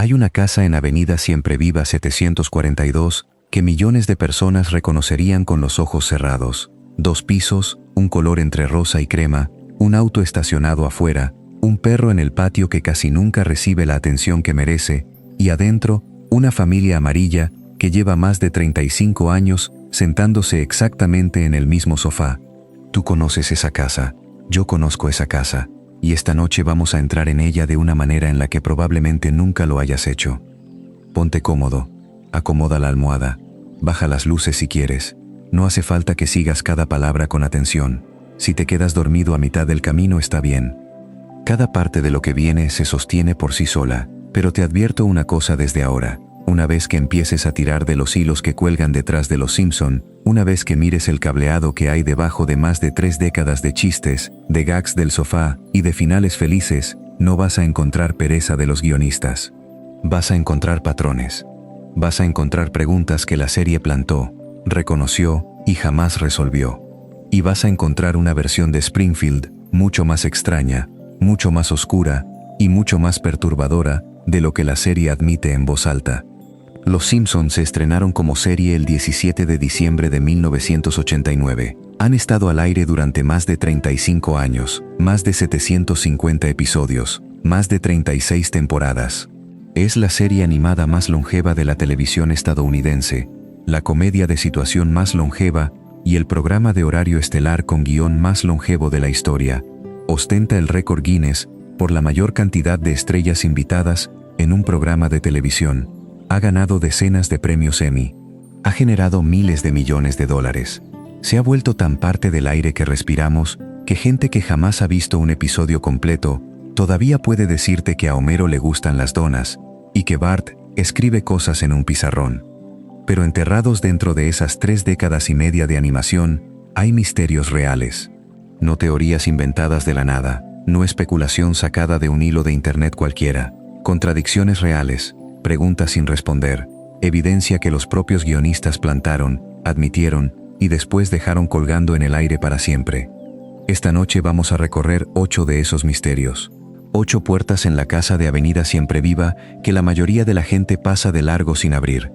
Hay una casa en Avenida Siempre Viva 742 que millones de personas reconocerían con los ojos cerrados. 2 pisos, un color entre rosa y crema, un auto estacionado afuera, un perro en el patio que casi nunca recibe la atención que merece, y adentro, una familia amarilla que lleva más de 35 años sentándose exactamente en el mismo sofá. Tú conoces esa casa, yo conozco esa casa, y esta noche vamos a entrar en ella de una manera en la que probablemente nunca lo hayas hecho. Ponte cómodo, acomoda la almohada, baja las luces si quieres. No hace falta que sigas cada palabra con atención. Si te quedas dormido a mitad del camino está bien. Cada parte de lo que viene se sostiene por sí sola, pero te advierto una cosa desde ahora. Una vez que empieces a tirar de los hilos que cuelgan detrás de los Simpson, una vez que mires el cableado que hay debajo de más de 3 décadas de chistes, de gags del sofá y de finales felices, no vas a encontrar pereza de los guionistas. Vas a encontrar patrones. Vas a encontrar preguntas que la serie plantó, reconoció y jamás resolvió. Y vas a encontrar una versión de Springfield mucho más extraña, mucho más oscura y mucho más perturbadora de lo que la serie admite en voz alta. Los Simpson se estrenaron como serie el 17 de diciembre de 1989. Han estado al aire durante más de 35 años, más de 750 episodios, más de 36 temporadas. Es la serie animada más longeva de la televisión estadounidense, la comedia de situación más longeva y el programa de horario estelar con guión más longevo de la historia. Ostenta el récord Guinness por la mayor cantidad de estrellas invitadas en un programa de televisión. Ha ganado decenas de premios Emmy. Ha generado miles de millones de dólares. Se ha vuelto tan parte del aire que respiramos que gente que jamás ha visto un episodio completo todavía puede decirte que a Homero le gustan las donas y que Bart escribe cosas en un pizarrón. Pero enterrados dentro de esas 3 décadas y media de animación, hay misterios reales. No teorías inventadas de la nada, no especulación sacada de un hilo de internet cualquiera. Contradicciones reales, preguntas sin responder, evidencia que los propios guionistas plantaron, admitieron y después dejaron colgando en el aire para siempre. Esta noche vamos a recorrer 8 de esos misterios. 8 puertas en la casa de Avenida Siempre Viva que la mayoría de la gente pasa de largo sin abrir.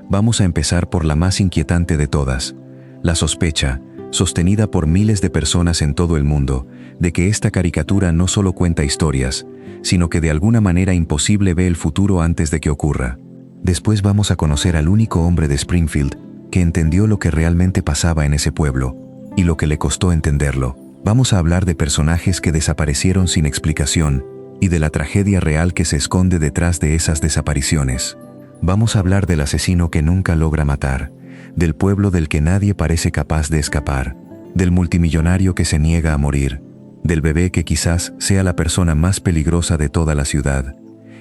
Vamos a empezar por la más inquietante de todas, la sospecha, sostenida por miles de personas en todo el mundo, de que esta caricatura no solo cuenta historias, sino que de alguna manera imposible ve el futuro antes de que ocurra. Después vamos a conocer al único hombre de Springfield que entendió lo que realmente pasaba en ese pueblo, y lo que le costó entenderlo. Vamos a hablar de personajes que desaparecieron sin explicación, y de la tragedia real que se esconde detrás de esas desapariciones. Vamos a hablar del asesino que nunca logra matar, del pueblo del que nadie parece capaz de escapar, del multimillonario que se niega a morir, del bebé que quizás sea la persona más peligrosa de toda la ciudad.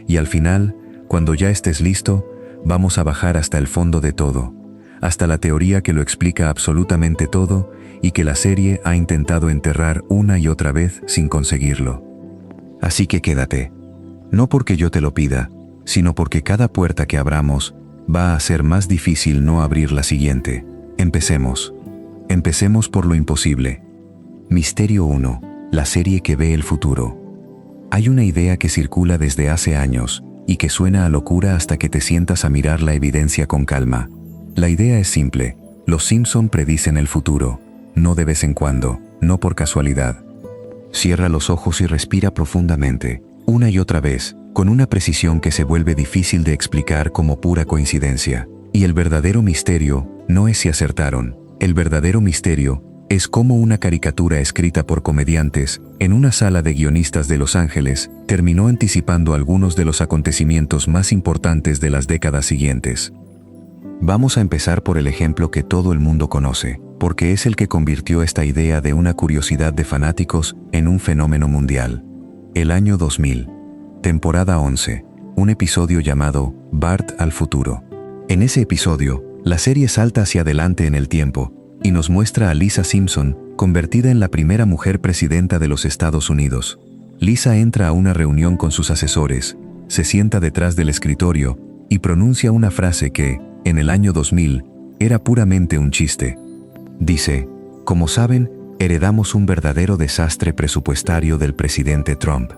Y al final, cuando ya estés listo, vamos a bajar hasta el fondo de todo, hasta la teoría que lo explica absolutamente todo y que la serie ha intentado enterrar una y otra vez sin conseguirlo. Así que quédate. No porque yo te lo pida, sino porque cada puerta que abramos va a ser más difícil no abrir la siguiente. Empecemos. Empecemos por lo imposible. Misterio 1. La serie que ve el futuro. Hay una idea que circula desde hace años y que suena a locura hasta que te sientas a mirar la evidencia con calma. La idea es simple. Los Simpson predicen el futuro, no de vez en cuando, no por casualidad. Cierra los ojos y respira profundamente, una y otra vez, con una precisión que se vuelve difícil de explicar como pura coincidencia. Y el verdadero misterio no es si acertaron. El verdadero misterio es cómo una caricatura escrita por comediantes en una sala de guionistas de Los Ángeles terminó anticipando algunos de los acontecimientos más importantes de las décadas siguientes. Vamos a empezar por el ejemplo que todo el mundo conoce, porque es el que convirtió esta idea de una curiosidad de fanáticos en un fenómeno mundial. El año 2000. Temporada 11. Un episodio llamado Bart al futuro. En ese episodio, la serie salta hacia adelante en el tiempo y nos muestra a Lisa Simpson convertida en la primera mujer presidenta de los Estados Unidos. Lisa entra a una reunión con sus asesores, se sienta detrás del escritorio y pronuncia una frase que, en el año 2000, era puramente un chiste. Dice: como saben, heredamos un verdadero desastre presupuestario del presidente Trump.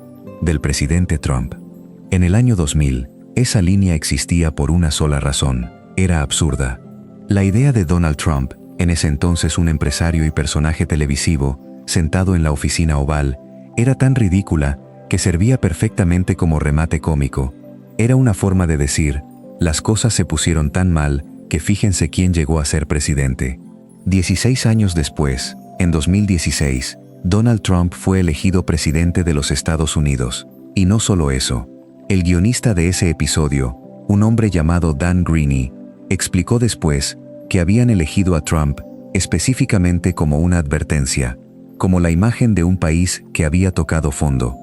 En el año 2000, Esa línea existía por una sola razón: era absurda. La idea de Donald Trump, en ese entonces un empresario y personaje televisivo, sentado en la oficina oval, era tan ridícula que servía perfectamente como remate cómico. Era una forma de decir: las cosas se pusieron tan mal que fíjense quién llegó a ser presidente. 16 años después, en 2016, Donald Trump fue elegido presidente de los Estados Unidos. Y no solo eso. El guionista de ese episodio, un hombre llamado Dan Greaney, explicó después que habían elegido a Trump específicamente como una advertencia, como la imagen de un país que había tocado fondo.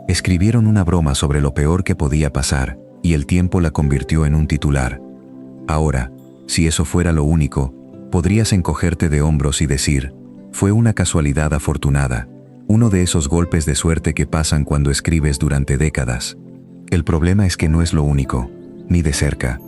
Escribieron una broma sobre lo peor que podía pasar, y el tiempo la convirtió en un titular. Ahora, si eso fuera lo único, podrías encogerte de hombros y decir: fue una casualidad afortunada, uno de esos golpes de suerte que pasan cuando escribes durante décadas. El problema es que no es lo único, ni de cerca.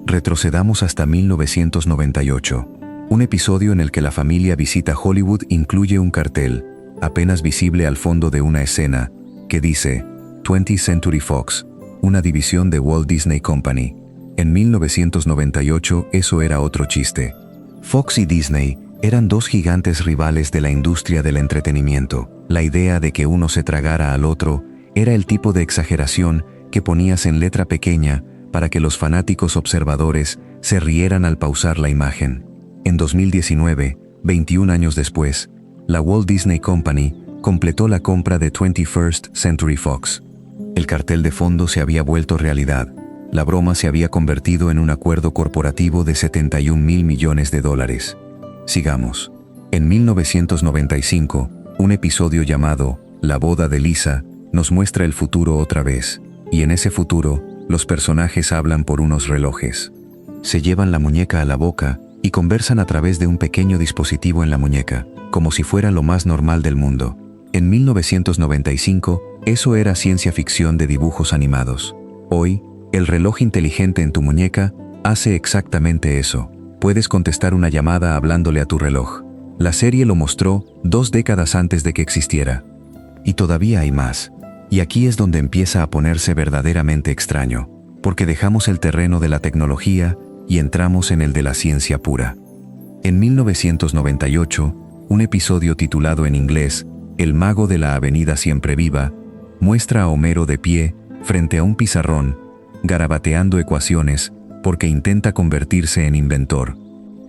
Retrocedamos hasta 1998. Un episodio en el que la familia visita Hollywood incluye un cartel, apenas visible al fondo de una escena, que dice 20th Century Fox, una división de Walt Disney Company. En 1998 eso era otro chiste. Fox y Disney eran dos gigantes rivales de la industria del entretenimiento. La idea de que uno se tragara al otro era el tipo de exageración que ponías en letra pequeña para que los fanáticos observadores se rieran al pausar la imagen. En 2019, 21 años después, la Walt Disney Company completó la compra de 21st Century Fox. El cartel de fondo se había vuelto realidad. La broma se había convertido en un acuerdo corporativo de $71 mil millones. Sigamos. En 1995, un episodio llamado La boda de Lisa nos muestra el futuro otra vez, y en ese futuro, los personajes hablan por unos relojes. Se llevan la muñeca a la boca y conversan a través de un pequeño dispositivo en la muñeca, como si fuera lo más normal del mundo. En 1995, eso era ciencia ficción de dibujos animados. Hoy, el reloj inteligente en tu muñeca hace exactamente eso. Puedes contestar una llamada hablándole a tu reloj. La serie lo mostró 2 décadas antes de que existiera. Y todavía hay más. Y aquí es donde empieza a ponerse verdaderamente extraño, porque dejamos el terreno de la tecnología y entramos en el de la ciencia pura. En 1998, un episodio titulado en inglés El mago de la avenida siempre viva, muestra a Homero de pie, frente a un pizarrón, garabateando ecuaciones, porque intenta convertirse en inventor.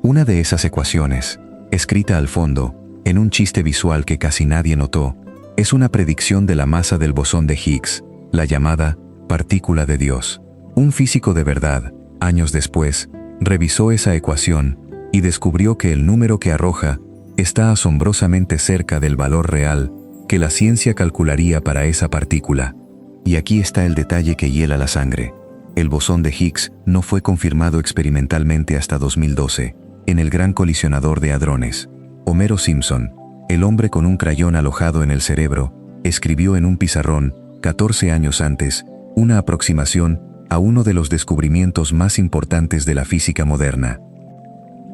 Una de esas ecuaciones, escrita al fondo, en un chiste visual que casi nadie notó, es una predicción de la masa del bosón de Higgs, la llamada partícula de Dios. Un físico de verdad, años después, revisó esa ecuación y descubrió que el número que arroja está asombrosamente cerca del valor real que la ciencia calcularía para esa partícula. Y aquí está el detalle que hiela la sangre. El bosón de Higgs no fue confirmado experimentalmente hasta 2012, en el Gran Colisionador de Hadrones. Homero Simpson, el hombre con un crayón alojado en el cerebro, escribió en un pizarrón, 14 años antes, una aproximación a uno de los descubrimientos más importantes de la física moderna.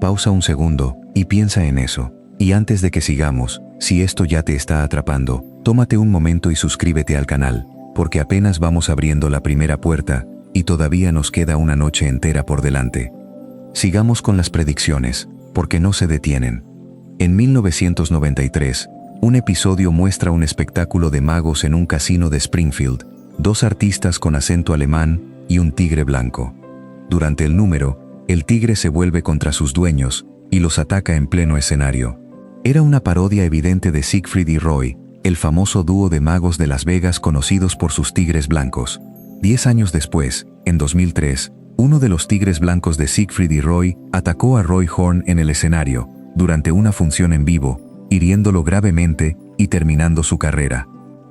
Pausa un segundo y piensa en eso. Y antes de que sigamos, si esto ya te está atrapando, tómate un momento y suscríbete al canal, porque apenas vamos abriendo la primera puerta, y todavía nos queda una noche entera por delante. Sigamos con las predicciones, porque no se detienen. En 1993, un episodio muestra un espectáculo de magos en un casino de Springfield, 2 artistas con acento alemán y un tigre blanco. Durante el número, el tigre se vuelve contra sus dueños y los ataca en pleno escenario. Era una parodia evidente de Siegfried y Roy, el famoso dúo de magos de Las Vegas conocidos por sus tigres blancos. 10 años después, en 2003, uno de los tigres blancos de Siegfried y Roy atacó a Roy Horn en el escenario, durante una función en vivo, hiriéndolo gravemente y terminando su carrera.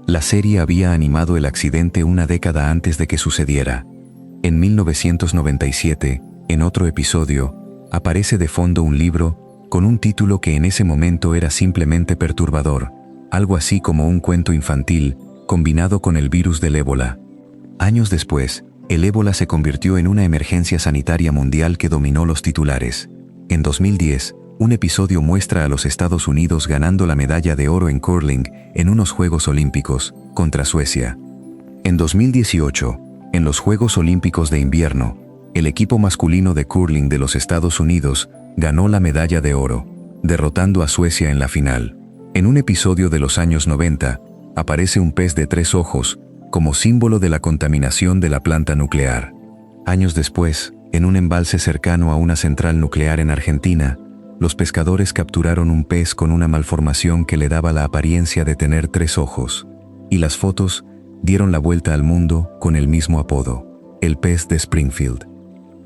La serie había animado el accidente una década antes de que sucediera. En 1997, en otro episodio, aparece de fondo un libro con un título que en ese momento era simplemente perturbador, algo así como un cuento infantil, combinado con el virus del ébola. Años después, el ébola se convirtió en una emergencia sanitaria mundial que dominó los titulares. En 2010, un episodio muestra a los Estados Unidos ganando la medalla de oro en curling en unos Juegos Olímpicos, contra Suecia. En 2018, En los Juegos Olímpicos de Invierno, el equipo masculino de curling de los Estados Unidos ganó la medalla de oro, derrotando a Suecia en la final. En un episodio de los años 90, aparece un pez de 3 ojos como símbolo de la contaminación de la planta nuclear. Años después, en un embalse cercano a una central nuclear en Argentina, los pescadores capturaron un pez con una malformación que le daba la apariencia de tener 3 ojos, y las fotos dieron la vuelta al mundo con el mismo apodo, el pez de Springfield.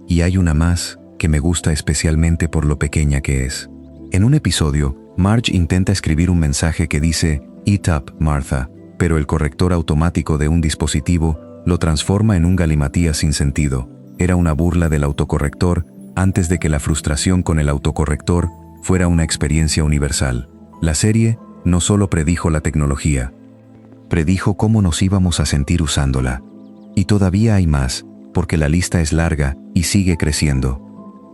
Y hay una más que me gusta especialmente por lo pequeña que es. En un episodio, Marge intenta escribir un mensaje que dice "Eat up, Martha", pero el corrector automático de un dispositivo lo transforma en un galimatías sin sentido. Era una burla del autocorrector antes de que la frustración con el autocorrector fuera una experiencia universal. La serie no solo predijo la tecnología, predijo cómo nos íbamos a sentir usándola. Y todavía hay más, porque la lista es larga y sigue creciendo.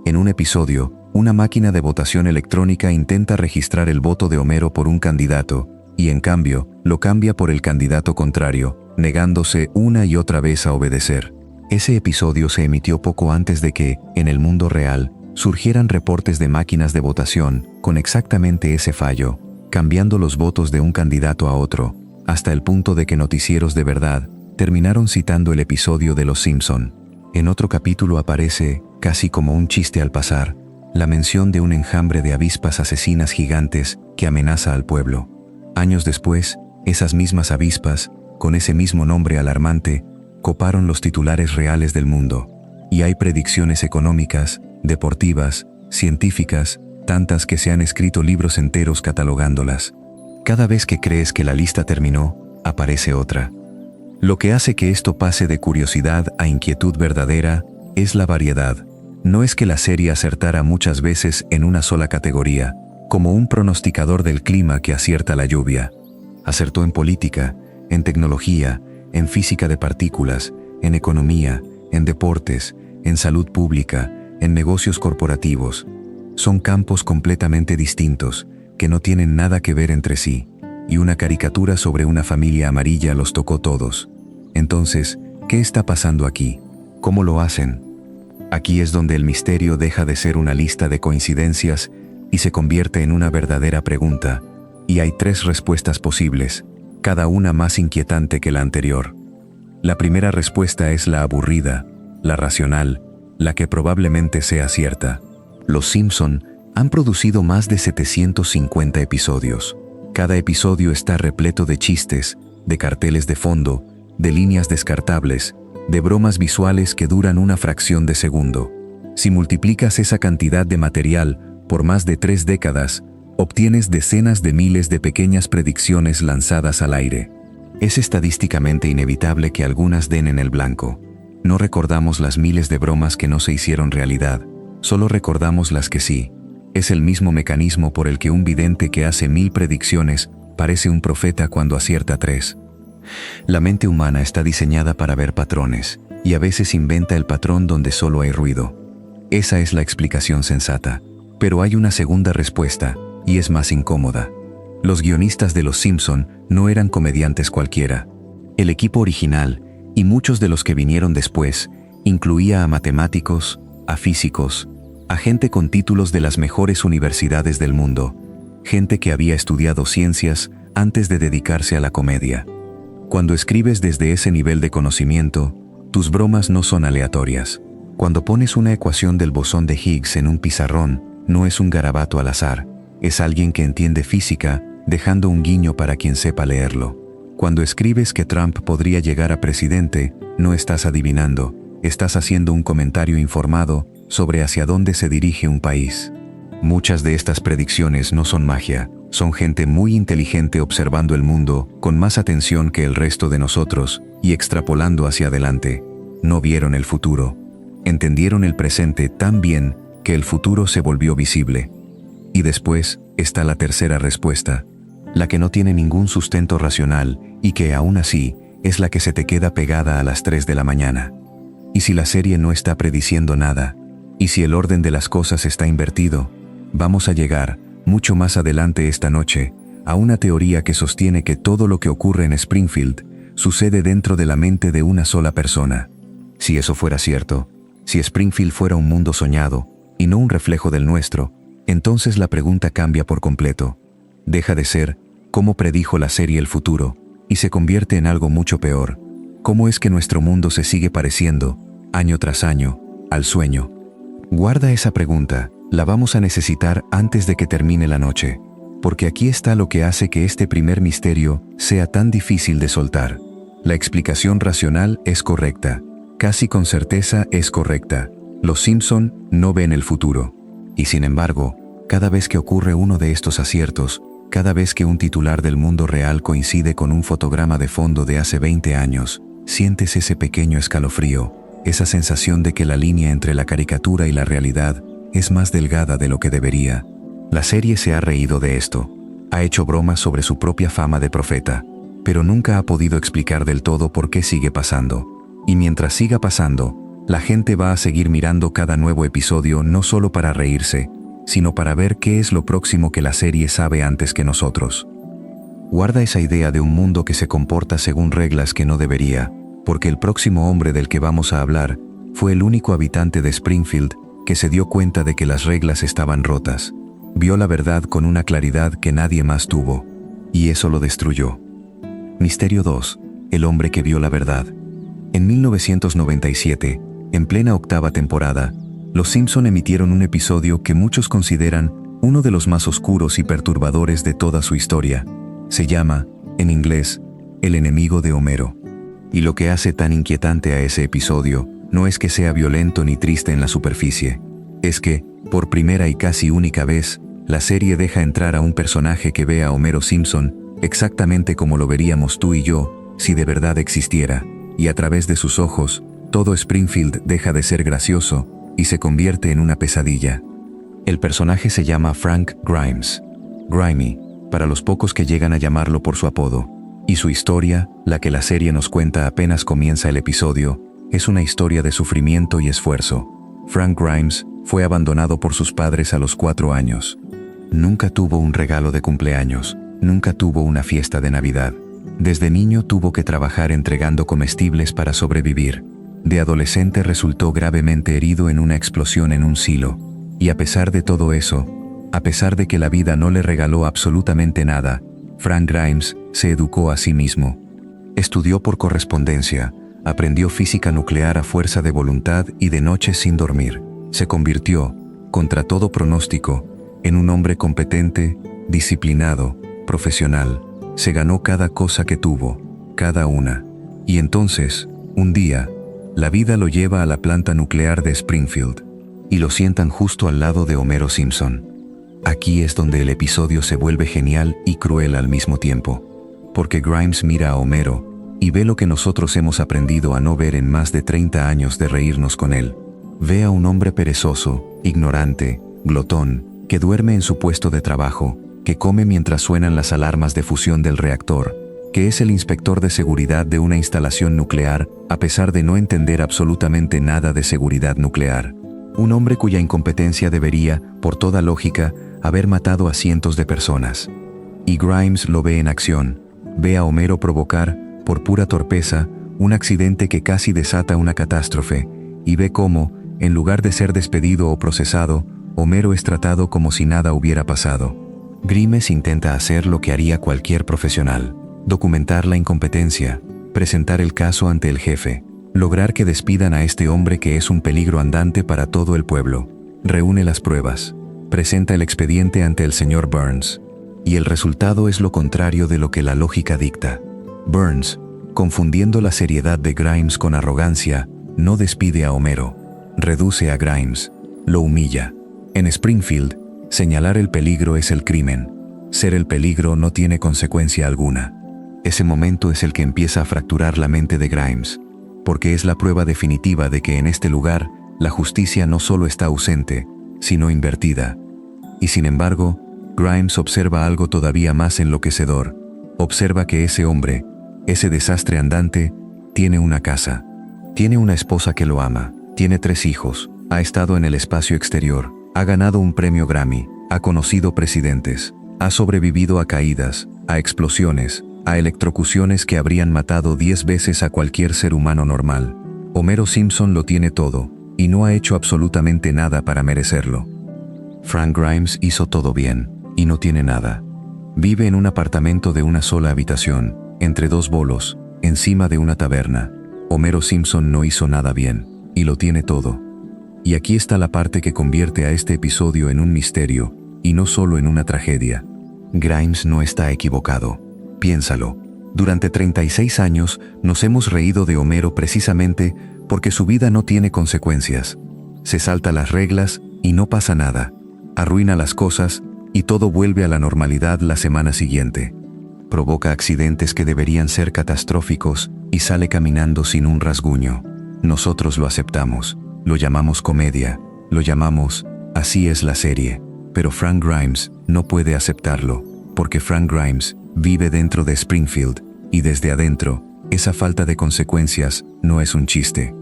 En un episodio, una máquina de votación electrónica intenta registrar el voto de Homero por un candidato, y en cambio, lo cambia por el candidato contrario, negándose una y otra vez a obedecer. Ese episodio se emitió poco antes de que, en el mundo real, surgieran reportes de máquinas de votación con exactamente ese fallo, cambiando los votos de un candidato a otro, hasta el punto de que noticieros de verdad terminaron citando el episodio de Los Simpson. En otro capítulo aparece, casi como un chiste al pasar, la mención de un enjambre de avispas asesinas gigantes que amenaza al pueblo. Años después, esas mismas avispas, con ese mismo nombre alarmante, coparon los titulares reales del mundo. Y hay predicciones económicas, deportivas, científicas, tantas que se han escrito libros enteros catalogándolas. Cada vez que crees que la lista terminó, aparece otra. Lo que hace que esto pase de curiosidad a inquietud verdadera es la variedad. No es que la serie acertara muchas veces en una sola categoría, como un pronosticador del clima que acierta la lluvia. Acertó en política, en tecnología, en física de partículas, en economía, en deportes, en salud pública, en negocios corporativos. Son campos completamente distintos, que no tienen nada que ver entre sí, y una caricatura sobre una familia amarilla los tocó todos. Entonces, ¿qué está pasando aquí? ¿Cómo lo hacen? Aquí es donde el misterio deja de ser una lista de coincidencias y se convierte en una verdadera pregunta, y hay 3 respuestas posibles, cada una más inquietante que la anterior. La primera respuesta es la aburrida, la racional, la que probablemente sea cierta. Los Simpson han producido más de 750 episodios. Cada episodio está repleto de chistes, de carteles de fondo, de líneas descartables, de bromas visuales que duran una fracción de segundo. Si multiplicas esa cantidad de material por más de 3 décadas, obtienes decenas de miles de pequeñas predicciones lanzadas al aire. Es estadísticamente inevitable que algunas den en el blanco. No recordamos las miles de bromas que no se hicieron realidad, solo recordamos las que sí. Es el mismo mecanismo por el que un vidente que hace 1000 predicciones parece un profeta cuando acierta 3. La mente humana está diseñada para ver patrones, y a veces inventa el patrón donde solo hay ruido. Esa es la explicación sensata. Pero hay una segunda respuesta, y es más incómoda. Los guionistas de Los Simpson no eran comediantes cualquiera. El equipo original, y muchos de los que vinieron después, incluía a matemáticos, a físicos, a gente con títulos de las mejores universidades del mundo, gente que había estudiado ciencias antes de dedicarse a la comedia. Cuando escribes desde ese nivel de conocimiento, tus bromas no son aleatorias. Cuando pones una ecuación del bosón de Higgs en un pizarrón, no es un garabato al azar, es alguien que entiende física, dejando un guiño para quien sepa leerlo. Cuando escribes que Trump podría llegar a presidente, no estás adivinando, estás haciendo un comentario informado sobre hacia dónde se dirige un país. Muchas de estas predicciones no son magia, son gente muy inteligente observando el mundo con más atención que el resto de nosotros y extrapolando hacia adelante. No vieron el futuro. Entendieron el presente tan bien que el futuro se volvió visible. Y después está la tercera respuesta, la que no tiene ningún sustento racional y que aún así es la que se te queda pegada a las 3 de la mañana. Y si la serie no está prediciendo nada, y si el orden de las cosas está invertido, vamos a llegar, mucho más adelante esta noche, a una teoría que sostiene que todo lo que ocurre en Springfield sucede dentro de la mente de una sola persona. Si eso fuera cierto, si Springfield fuera un mundo soñado, y no un reflejo del nuestro, entonces la pregunta cambia por completo. Deja de ser, ¿cómo predijo la serie el futuro?, y se convierte en algo mucho peor. ¿Cómo es que nuestro mundo se sigue pareciendo, año tras año, al sueño? Guarda esa pregunta, la vamos a necesitar antes de que termine la noche, porque aquí está lo que hace que este primer misterio sea tan difícil de soltar. La explicación racional es correcta, casi con certeza es correcta. Los Simpson no ven el futuro. Y sin embargo, cada vez que ocurre uno de estos aciertos, cada vez que un titular del mundo real coincide con un fotograma de fondo de hace 20 años, sientes ese pequeño escalofrío, esa sensación de que la línea entre la caricatura y la realidad es más delgada de lo que debería. La serie se ha reído de esto, ha hecho bromas sobre su propia fama de profeta, pero nunca ha podido explicar del todo por qué sigue pasando. Y mientras siga pasando, la gente va a seguir mirando cada nuevo episodio no solo para reírse, sino para ver qué es lo próximo que la serie sabe antes que nosotros. Guarda esa idea de un mundo que se comporta según reglas que no debería, porque el próximo hombre del que vamos a hablar fue el único habitante de Springfield que se dio cuenta de que las reglas estaban rotas. Vio la verdad con una claridad que nadie más tuvo, y eso lo destruyó. Misterio 2. El hombre que vio la verdad. En 1997, en plena 8ª temporada, Los Simpson emitieron un episodio que muchos consideran uno de los más oscuros y perturbadores de toda su historia. Se llama, en inglés, El enemigo de Homero. Y lo que hace tan inquietante a ese episodio no es que sea violento ni triste en la superficie. Es que, por primera y casi única vez, la serie deja entrar a un personaje que ve a Homero Simpson exactamente como lo veríamos tú y yo, si de verdad existiera, y a través de sus ojos, todo Springfield deja de ser gracioso y se convierte en una pesadilla. El personaje se llama Frank Grimes, Grimy, para los pocos que llegan a llamarlo por su apodo, y su historia, la que la serie nos cuenta apenas comienza el episodio, es una historia de sufrimiento y esfuerzo. Frank Grimes fue abandonado por sus padres a los 4 años. Nunca tuvo un regalo de cumpleaños, nunca tuvo una fiesta de Navidad. Desde niño tuvo que trabajar entregando comestibles para sobrevivir. De adolescente resultó gravemente herido en una explosión en un silo. Y a pesar de todo eso, a pesar de que la vida no le regaló absolutamente nada, Frank Grimes se educó a sí mismo. Estudió por correspondencia, aprendió física nuclear a fuerza de voluntad y de noches sin dormir. Se convirtió, contra todo pronóstico, en un hombre competente, disciplinado, profesional. Se ganó cada cosa que tuvo, cada una. Y entonces, un día, la vida lo lleva a la planta nuclear de Springfield, y lo sientan justo al lado de Homero Simpson. Aquí es donde el episodio se vuelve genial y cruel al mismo tiempo, porque Grimes mira a Homero y ve lo que nosotros hemos aprendido a no ver en más de 30 años de reírnos con él. Ve a un hombre perezoso, ignorante, glotón, que duerme en su puesto de trabajo, que come mientras suenan las alarmas de fusión del reactor, que es el inspector de seguridad de una instalación nuclear, a pesar de no entender absolutamente nada de seguridad nuclear. Un hombre cuya incompetencia debería, por toda lógica, haber matado a cientos de personas. Y Grimes lo ve en acción. Ve a Homero provocar, por pura torpeza, un accidente que casi desata una catástrofe, y ve cómo, en lugar de ser despedido o procesado, Homero es tratado como si nada hubiera pasado. Grimes intenta hacer lo que haría cualquier profesional: documentar la incompetencia, presentar el caso ante el jefe, lograr que despidan a este hombre que es un peligro andante para todo el pueblo. Reúne las pruebas, presenta el expediente ante el señor Burns, y el resultado es lo contrario de lo que la lógica dicta. Burns, confundiendo la seriedad de Grimes con arrogancia, no despide a Homero, reduce a Grimes, lo humilla. En Springfield, señalar el peligro es el crimen. Ser el peligro no tiene consecuencia alguna. Ese momento es el que empieza a fracturar la mente de Grimes, porque es la prueba definitiva de que en este lugar, la justicia no solo está ausente, sino invertida. Y sin embargo, Grimes observa algo todavía más enloquecedor. Observa que ese hombre, ese desastre andante, tiene una casa. Tiene una esposa que lo ama, tiene 3 hijos, ha estado en el espacio exterior, ha ganado un premio Grammy, ha conocido presidentes, ha sobrevivido a caídas, a explosiones, a electrocuciones que habrían matado 10 veces a cualquier ser humano normal. Homero Simpson lo tiene todo, y no ha hecho absolutamente nada para merecerlo. Frank Grimes hizo todo bien, y no tiene nada. Vive en un apartamento de una sola habitación, entre dos bolos, encima de una taberna. Homero Simpson no hizo nada bien, y lo tiene todo. Y aquí está la parte que convierte a este episodio en un misterio, y no solo en una tragedia. Grimes no está equivocado. Piénsalo. Durante 36 años nos hemos reído de Homero precisamente porque su vida no tiene consecuencias. Se salta las reglas y no pasa nada. Arruina las cosas y todo vuelve a la normalidad la semana siguiente. Provoca accidentes que deberían ser catastróficos y sale caminando sin un rasguño. Nosotros lo aceptamos, lo llamamos comedia, lo llamamos así es la serie. Pero Frank Grimes no puede aceptarlo, porque Frank Grimes vive dentro de Springfield, y desde adentro, esa falta de consecuencias no es un chiste.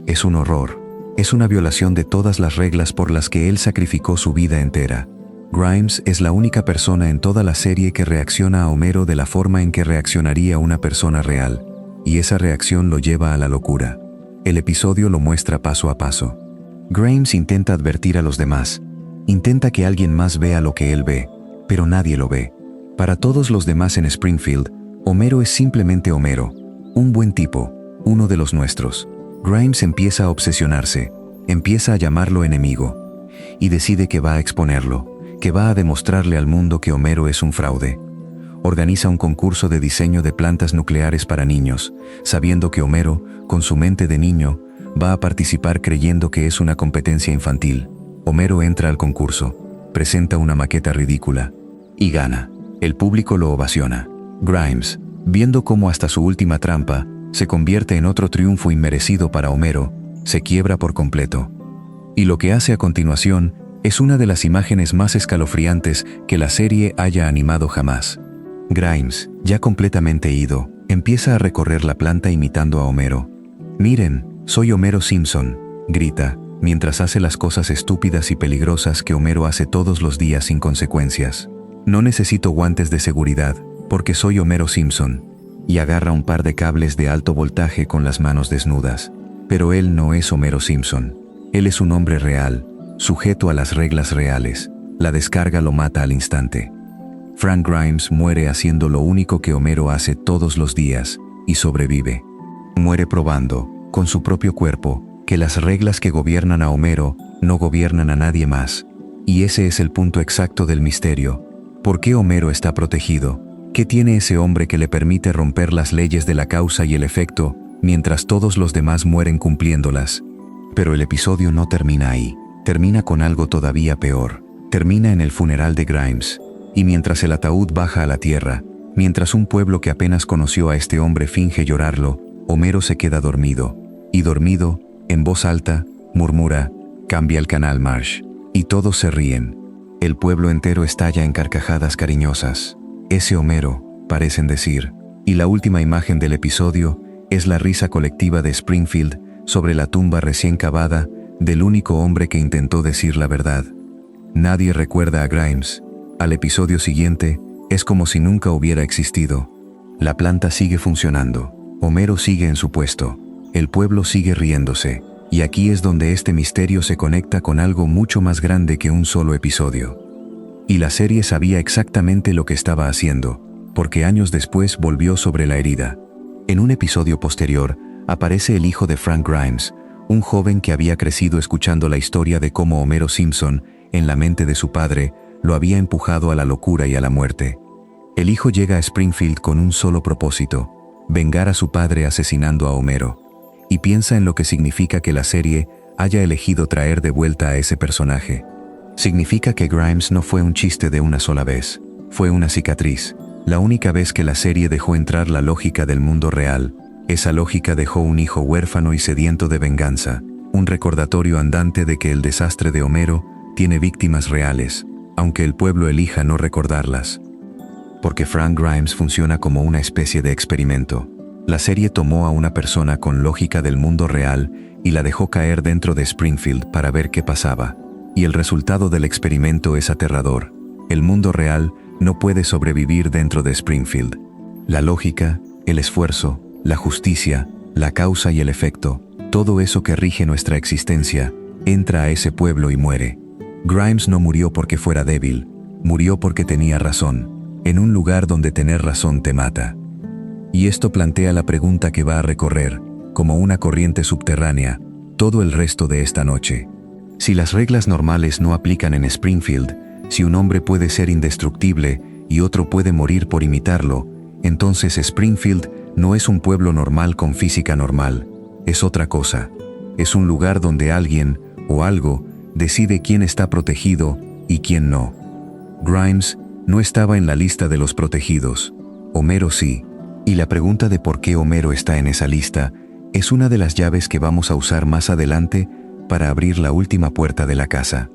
Es un horror. Es una violación de todas las reglas por las que él sacrificó su vida entera. Grimes es la única persona en toda la serie que reacciona a Homero de la forma en que reaccionaría una persona real, y esa reacción lo lleva a la locura. El episodio lo muestra paso a paso. Grimes intenta advertir a los demás. Intenta que alguien más vea lo que él ve, pero nadie lo ve. Para todos los demás en Springfield, Homero es simplemente Homero, un buen tipo, uno de los nuestros. Grimes empieza a obsesionarse, empieza a llamarlo enemigo, y decide que va a exponerlo, que va a demostrarle al mundo que Homero es un fraude. Organiza un concurso de diseño de plantas nucleares para niños, sabiendo que Homero, con su mente de niño, va a participar creyendo que es una competencia infantil. Homero entra al concurso, presenta una maqueta ridícula, y gana. El público lo ovaciona. Grimes, viendo cómo hasta su última trampa se convierte en otro triunfo inmerecido para Homero, se quiebra por completo. Y lo que hace a continuación es una de las imágenes más escalofriantes que la serie haya animado jamás. Grimes, ya completamente ido, empieza a recorrer la planta imitando a Homero. «Miren, soy Homero Simpson», grita, mientras hace las cosas estúpidas y peligrosas que Homero hace todos los días sin consecuencias. «No necesito guantes de seguridad, porque soy Homero Simpson», y agarra un par de cables de alto voltaje con las manos desnudas. Pero él no es Homero Simpson. Él es un hombre real, sujeto a las reglas reales. La descarga lo mata al instante. Frank Grimes muere haciendo lo único que Homero hace todos los días, y sobrevive. Muere probando, con su propio cuerpo, que las reglas que gobiernan a Homero no gobiernan a nadie más. Y ese es el punto exacto del misterio. ¿Por qué Homero está protegido? ¿Qué tiene ese hombre que le permite romper las leyes de la causa y el efecto, mientras todos los demás mueren cumpliéndolas? Pero el episodio no termina ahí. Termina con algo todavía peor. Termina en el funeral de Grimes. Y mientras el ataúd baja a la tierra, mientras un pueblo que apenas conoció a este hombre finge llorarlo, Homero se queda dormido. Y dormido, en voz alta, murmura, «Cambia el canal, Marsh». Y todos se ríen. El pueblo entero estalla en carcajadas cariñosas. «Ese Homero», parecen decir. Y la última imagen del episodio es la risa colectiva de Springfield sobre la tumba recién cavada del único hombre que intentó decir la verdad. Nadie recuerda a Grimes. Al episodio siguiente, es como si nunca hubiera existido. La planta sigue funcionando. Homero sigue en su puesto. El pueblo sigue riéndose. Y aquí es donde este misterio se conecta con algo mucho más grande que un solo episodio. Y la serie sabía exactamente lo que estaba haciendo, porque años después volvió sobre la herida. En un episodio posterior, aparece el hijo de Frank Grimes, un joven que había crecido escuchando la historia de cómo Homero Simpson, en la mente de su padre, lo había empujado a la locura y a la muerte. El hijo llega a Springfield con un solo propósito: vengar a su padre asesinando a Homero. Y piensa en lo que significa que la serie haya elegido traer de vuelta a ese personaje. Significa que Grimes no fue un chiste de una sola vez, fue una cicatriz. La única vez que la serie dejó entrar la lógica del mundo real, esa lógica dejó un hijo huérfano y sediento de venganza, un recordatorio andante de que el desastre de Homero tiene víctimas reales, aunque el pueblo elija no recordarlas. Porque Frank Grimes funciona como una especie de experimento. La serie tomó a una persona con lógica del mundo real y la dejó caer dentro de Springfield para ver qué pasaba. Y el resultado del experimento es aterrador. El mundo real no puede sobrevivir dentro de Springfield. La lógica, el esfuerzo, la justicia, la causa y el efecto, Todo eso que rige nuestra existencia entra a ese pueblo y muere. Grimes no murió porque fuera débil, murió porque tenía razón, en un lugar donde tener razón te mata. Y esto plantea la pregunta que va a recorrer, como una corriente subterránea, todo el resto de esta noche. Si las reglas normales no aplican en Springfield, si un hombre puede ser indestructible y otro puede morir por imitarlo, entonces Springfield no es un pueblo normal con física normal, es otra cosa. Es un lugar donde alguien, o algo, decide quién está protegido y quién no. Grimes no estaba en la lista de los protegidos. Homero sí. Y la pregunta de por qué Homero está en esa lista es una de las llaves que vamos a usar más adelante para abrir la última puerta de la casa.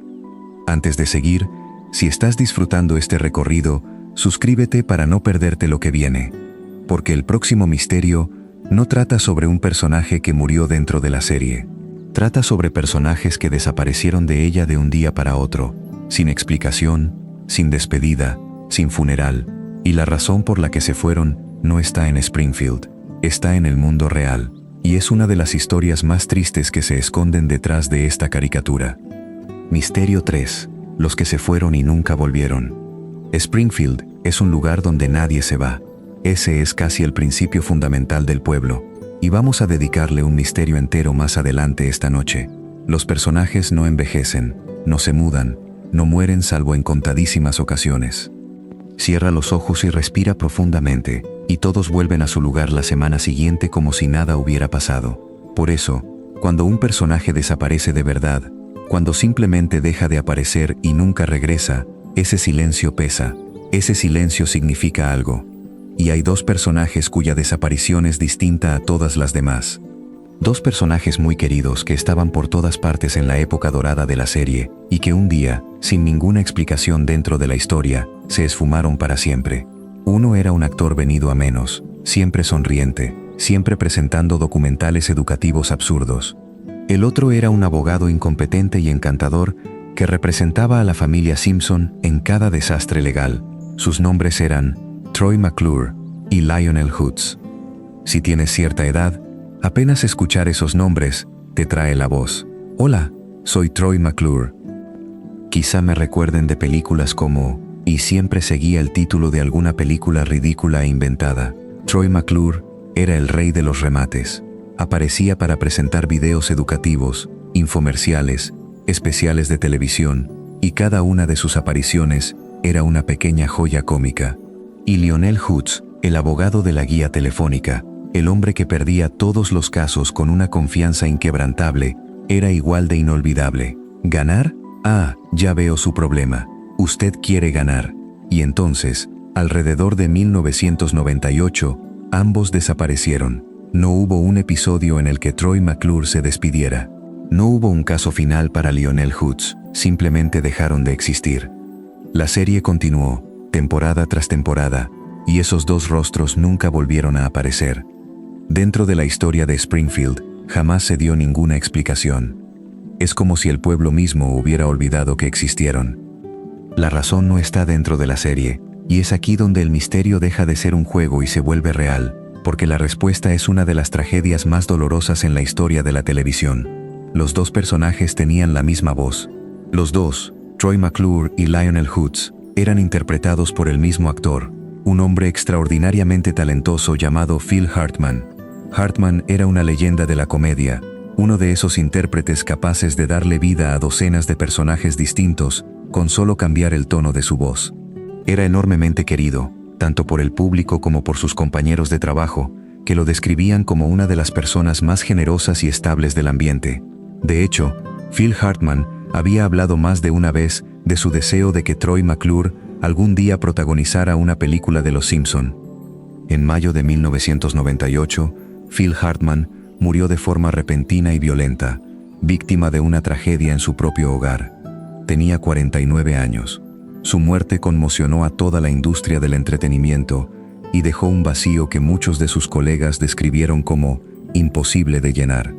Antes de seguir, si estás disfrutando este recorrido, suscríbete para no perderte lo que viene. Porque el próximo misterio no trata sobre un personaje que murió dentro de la serie. Trata sobre personajes que desaparecieron de ella de un día para otro, sin explicación, sin despedida, sin funeral, y la razón por la que se fueron no está en Springfield, está en el mundo real, y es una de las historias más tristes que se esconden detrás de esta caricatura. Misterio 3. Los que se fueron y nunca volvieron. Springfield es un lugar donde nadie se va. Ese es casi el principio fundamental del pueblo, y vamos a dedicarle un misterio entero más adelante esta noche. Los personajes no envejecen, no se mudan, no mueren salvo en contadísimas ocasiones. Cierra los ojos y respira profundamente, y todos vuelven a su lugar la semana siguiente como si nada hubiera pasado. Por eso, cuando un personaje desaparece de verdad, cuando simplemente deja de aparecer y nunca regresa, ese silencio pesa, ese silencio significa algo. Y hay dos personajes cuya desaparición es distinta a todas las demás. Dos personajes muy queridos que estaban por todas partes en la época dorada de la serie, y que un día, sin ninguna explicación dentro de la historia, se esfumaron para siempre. Uno era un actor venido a menos, siempre sonriente, siempre presentando documentales educativos absurdos. El otro era un abogado incompetente y encantador que representaba a la familia Simpson en cada desastre legal. Sus nombres eran Troy McClure y Lionel Hutz. Si tienes cierta edad, apenas escuchar esos nombres te trae la voz. Hola, soy Troy McClure. Quizá me recuerden de películas como Y siempre seguía el título de alguna película ridícula e inventada. Troy McClure era el rey de los remates. Aparecía para presentar videos educativos, infomerciales, especiales de televisión, y cada una de sus apariciones era una pequeña joya cómica. Y Lionel Hutz, el abogado de la guía telefónica, el hombre que perdía todos los casos con una confianza inquebrantable, era igual de inolvidable. ¿Ganar? Ah, ya veo su problema. Usted quiere ganar. Y entonces, alrededor de 1998, ambos desaparecieron. No hubo un episodio en el que Troy McClure se despidiera. No hubo un caso final para Lionel Hutz, simplemente dejaron de existir. La serie continuó, temporada tras temporada, y esos dos rostros nunca volvieron a aparecer. Dentro de la historia de Springfield, jamás se dio ninguna explicación. Es como si el pueblo mismo hubiera olvidado que existieron. La razón no está dentro de la serie, y es aquí donde el misterio deja de ser un juego y se vuelve real, porque la respuesta es una de las tragedias más dolorosas en la historia de la televisión. Los dos personajes tenían la misma voz. Los dos, Troy McClure y Lionel Hutz, eran interpretados por el mismo actor, un hombre extraordinariamente talentoso llamado Phil Hartman. Hartman era una leyenda de la comedia, uno de esos intérpretes capaces de darle vida a docenas de personajes distintos con solo cambiar el tono de su voz. Era enormemente querido, tanto por el público como por sus compañeros de trabajo, que lo describían como una de las personas más generosas y estables del ambiente. De hecho, Phil Hartman había hablado más de una vez de su deseo de que Troy McClure algún día protagonizara una película de Los Simpson. En mayo de 1998, Phil Hartman murió de forma repentina y violenta, víctima de una tragedia en su propio hogar. Tenía 49 años. Su muerte conmocionó a toda la industria del entretenimiento y dejó un vacío que muchos de sus colegas describieron como imposible de llenar.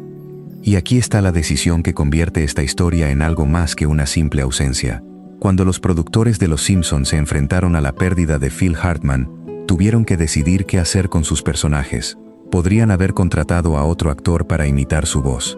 Y aquí está la decisión que convierte esta historia en algo más que una simple ausencia. Cuando los productores de Los Simpson se enfrentaron a la pérdida de Phil Hartman, tuvieron que decidir qué hacer con sus personajes. Podrían haber contratado a otro actor para imitar su voz.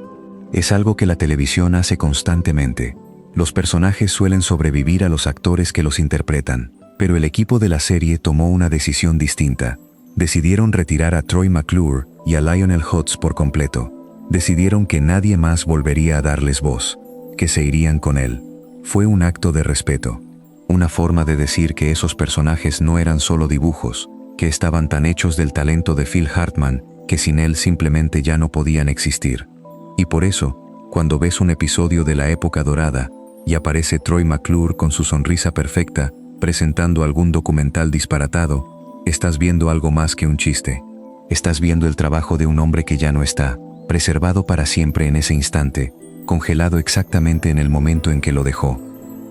Es algo que la televisión hace constantemente. Los personajes suelen sobrevivir a los actores que los interpretan, pero el equipo de la serie tomó una decisión distinta. Decidieron retirar a Troy McClure y a Lionel Hutz por completo. Decidieron que nadie más volvería a darles voz, que se irían con él. Fue un acto de respeto. Una forma de decir que esos personajes no eran solo dibujos, que estaban tan hechos del talento de Phil Hartman, que sin él simplemente ya no podían existir. Y por eso, cuando ves un episodio de la época dorada, y aparece Troy McClure con su sonrisa perfecta, presentando algún documental disparatado, estás viendo algo más que un chiste. Estás viendo el trabajo de un hombre que ya no está, preservado para siempre en ese instante, congelado exactamente en el momento en que lo dejó.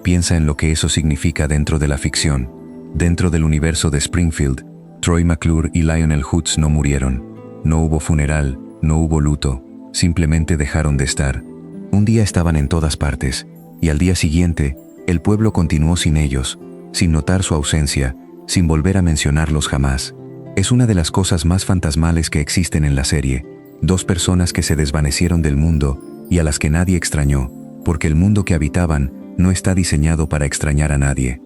Piensa en lo que eso significa dentro de la ficción. Dentro del universo de Springfield, Troy McClure y Lionel Hutz no murieron. No hubo funeral, no hubo luto, simplemente dejaron de estar. Un día estaban en todas partes, y al día siguiente, el pueblo continuó sin ellos, sin notar su ausencia, sin volver a mencionarlos jamás. Es una de las cosas más fantasmales que existen en la serie. Dos personas que se desvanecieron del mundo y a las que nadie extrañó, porque el mundo que habitaban no está diseñado para extrañar a nadie.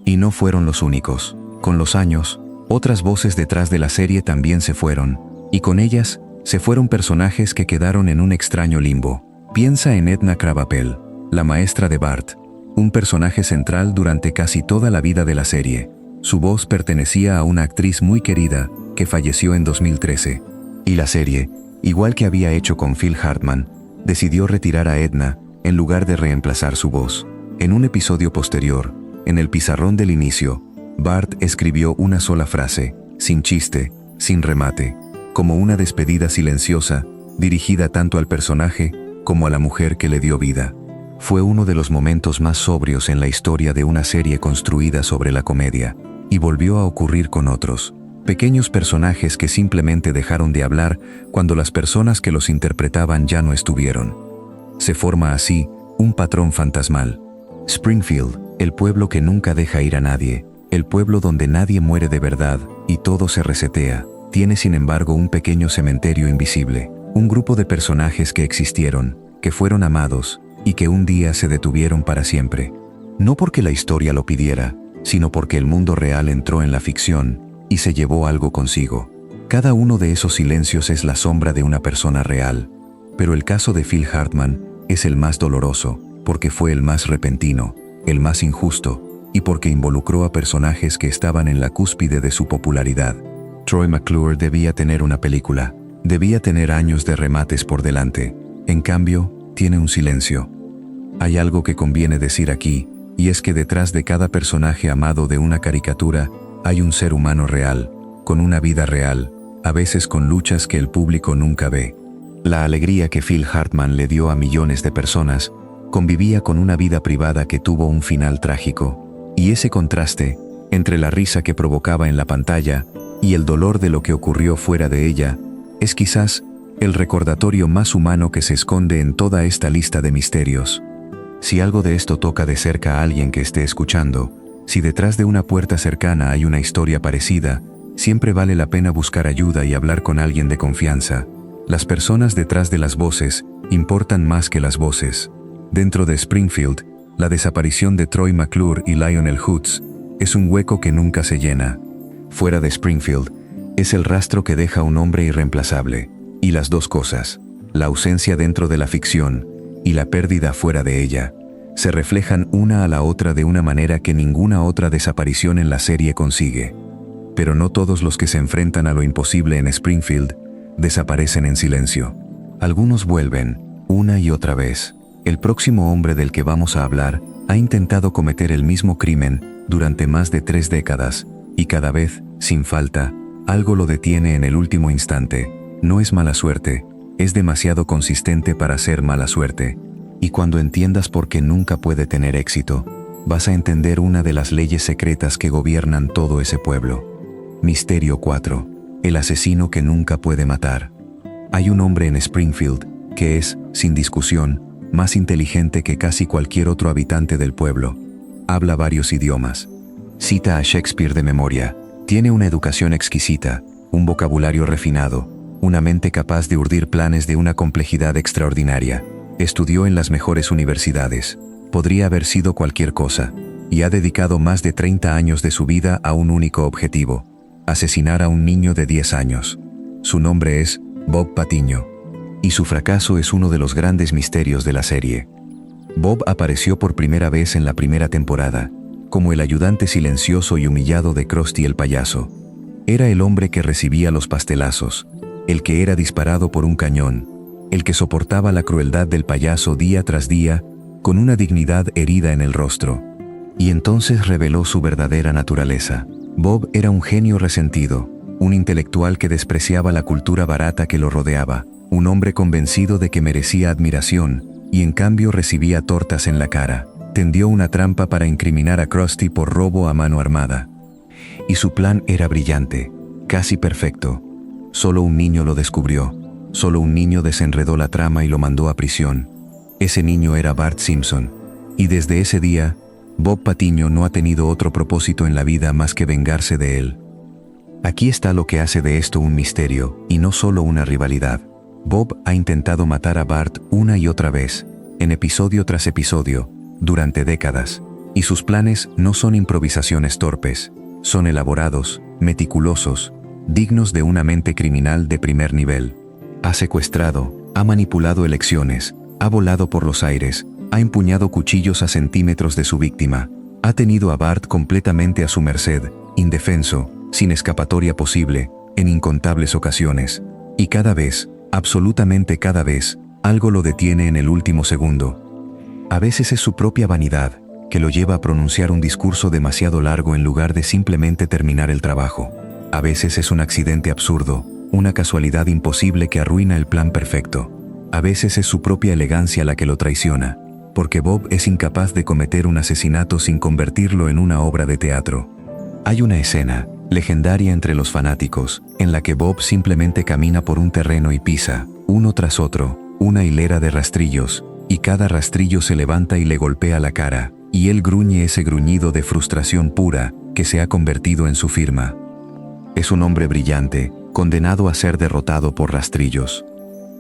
Y no fueron los únicos. Con los años, otras voces detrás de la serie también se fueron, y con ellas, se fueron personajes que quedaron en un extraño limbo. Piensa en Edna Krabappel, la maestra de Bart, un personaje central durante casi toda la vida de la serie. Su voz pertenecía a una actriz muy querida, que falleció en 2013. Y la serie, igual que había hecho con Phil Hartman, decidió retirar a Edna, en lugar de reemplazar su voz. En un episodio posterior, en el pizarrón del inicio, Bart escribió una sola frase, sin chiste, sin remate, como una despedida silenciosa, dirigida tanto al personaje como a la mujer que le dio vida. Fue uno de los momentos más sobrios en la historia de una serie construida sobre la comedia, y volvió a ocurrir con otros. Pequeños personajes que simplemente dejaron de hablar cuando las personas que los interpretaban ya no estuvieron. Se forma así un patrón fantasmal. Springfield, el pueblo que nunca deja ir a nadie, el pueblo donde nadie muere de verdad y todo se resetea, tiene sin embargo un pequeño cementerio invisible, un grupo de personajes que existieron, que fueron amados y que un día se detuvieron para siempre. No porque la historia lo pidiera, sino porque el mundo real entró en la ficción y se llevó algo consigo. Cada uno de esos silencios es la sombra de una persona real, pero el caso de Phil Hartman es el más doloroso, porque fue el más repentino, el más injusto, y porque involucró a personajes que estaban en la cúspide de su popularidad. Troy McClure debía tener una película, debía tener años de remates por delante. En cambio, tiene un silencio. Hay algo que conviene decir aquí, y es que detrás de cada personaje amado de una caricatura, hay un ser humano real, con una vida real, a veces con luchas que el público nunca ve. La alegría que Phil Hartman le dio a millones de personas, convivía con una vida privada que tuvo un final trágico, y ese contraste, entre la risa que provocaba en la pantalla, y el dolor de lo que ocurrió fuera de ella, es quizás el recordatorio más humano que se esconde en toda esta lista de misterios. Si algo de esto toca de cerca a alguien que esté escuchando, si detrás de una puerta cercana hay una historia parecida, siempre vale la pena buscar ayuda y hablar con alguien de confianza. Las personas detrás de las voces importan más que las voces. Dentro de Springfield, la desaparición de Troy McClure y Lionel Hutz es un hueco que nunca se llena. Fuera de Springfield, es el rastro que deja un hombre irreemplazable. Y las dos cosas, la ausencia dentro de la ficción y la pérdida fuera de ella, se reflejan una a la otra de una manera que ninguna otra desaparición en la serie consigue. Pero no todos los que se enfrentan a lo imposible en Springfield desaparecen en silencio. Algunos vuelven, una y otra vez. El próximo hombre del que vamos a hablar ha intentado cometer el mismo crimen durante más de 3 décadas, y cada vez, sin falta, algo lo detiene en el último instante. No es mala suerte, es demasiado consistente para ser mala suerte. Y cuando entiendas por qué nunca puede tener éxito, vas a entender una de las leyes secretas que gobiernan todo ese pueblo. Misterio 4. El asesino que nunca puede matar. Hay un hombre en Springfield que es, sin discusión, más inteligente que casi cualquier otro habitante del pueblo. Habla varios idiomas. Cita a Shakespeare de memoria. Tiene una educación exquisita, un vocabulario refinado, una mente capaz de urdir planes de una complejidad extraordinaria. Estudió en las mejores universidades. Podría haber sido cualquier cosa, y ha dedicado más de 30 años de su vida a un único objetivo: asesinar a un niño de 10 años. Su nombre es Bob Patiño, y su fracaso es uno de los grandes misterios de la serie. Bob apareció por primera vez en la primera temporada, como el ayudante silencioso y humillado de Krusty el payaso. Era el hombre que recibía los pastelazos, el que era disparado por un cañón, el que soportaba la crueldad del payaso día tras día, con una dignidad herida en el rostro. Y entonces reveló su verdadera naturaleza. Bob era un genio resentido, un intelectual que despreciaba la cultura barata que lo rodeaba, un hombre convencido de que merecía admiración, y en cambio recibía tortas en la cara. Tendió una trampa para incriminar a Krusty por robo a mano armada. Y su plan era brillante, casi perfecto. Solo un niño lo descubrió. Solo un niño desenredó la trama y lo mandó a prisión. Ese niño era Bart Simpson. Y desde ese día, Bob Patiño no ha tenido otro propósito en la vida más que vengarse de él. Aquí está lo que hace de esto un misterio, y no solo una rivalidad. Bob ha intentado matar a Bart una y otra vez, en episodio tras episodio, durante décadas. Y sus planes no son improvisaciones torpes, son elaborados, meticulosos, dignos de una mente criminal de primer nivel. Ha secuestrado, ha manipulado elecciones, ha volado por los aires, ha empuñado cuchillos a centímetros de su víctima, ha tenido a Bart completamente a su merced, indefenso, sin escapatoria posible, en incontables ocasiones. Y cada vez, absolutamente cada vez, algo lo detiene en el último segundo. A veces es su propia vanidad, que lo lleva a pronunciar un discurso demasiado largo en lugar de simplemente terminar el trabajo. A veces es un accidente absurdo, una casualidad imposible que arruina el plan perfecto. A veces es su propia elegancia la que lo traiciona, porque Bob es incapaz de cometer un asesinato sin convertirlo en una obra de teatro. Hay una escena, legendaria entre los fanáticos, en la que Bob simplemente camina por un terreno y pisa, uno tras otro, una hilera de rastrillos, y cada rastrillo se levanta y le golpea la cara, y él gruñe ese gruñido de frustración pura, que se ha convertido en su firma. Es un hombre brillante, condenado a ser derrotado por rastrillos.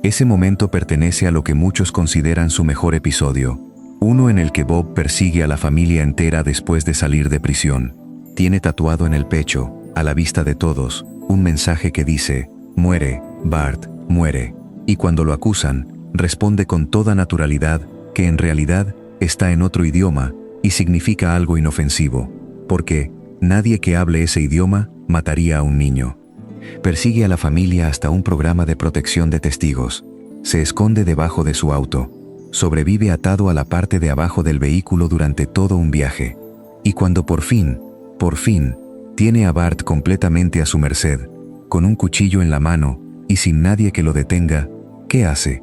Ese momento pertenece a lo que muchos consideran su mejor episodio, uno en el que Bob persigue a la familia entera después de salir de prisión. Tiene tatuado en el pecho, a la vista de todos, un mensaje que dice: «Muere, Bart, muere». Y cuando lo acusan, responde con toda naturalidad que en realidad está en otro idioma y significa algo inofensivo, porque nadie que hable ese idioma mataría a un niño. Persigue a la familia hasta un programa de protección de testigos. Se esconde debajo de su auto. Sobrevive atado a la parte de abajo del vehículo durante todo un viaje. Y cuando por fin, tiene a Bart completamente a su merced, con un cuchillo en la mano y sin nadie que lo detenga, ¿qué hace?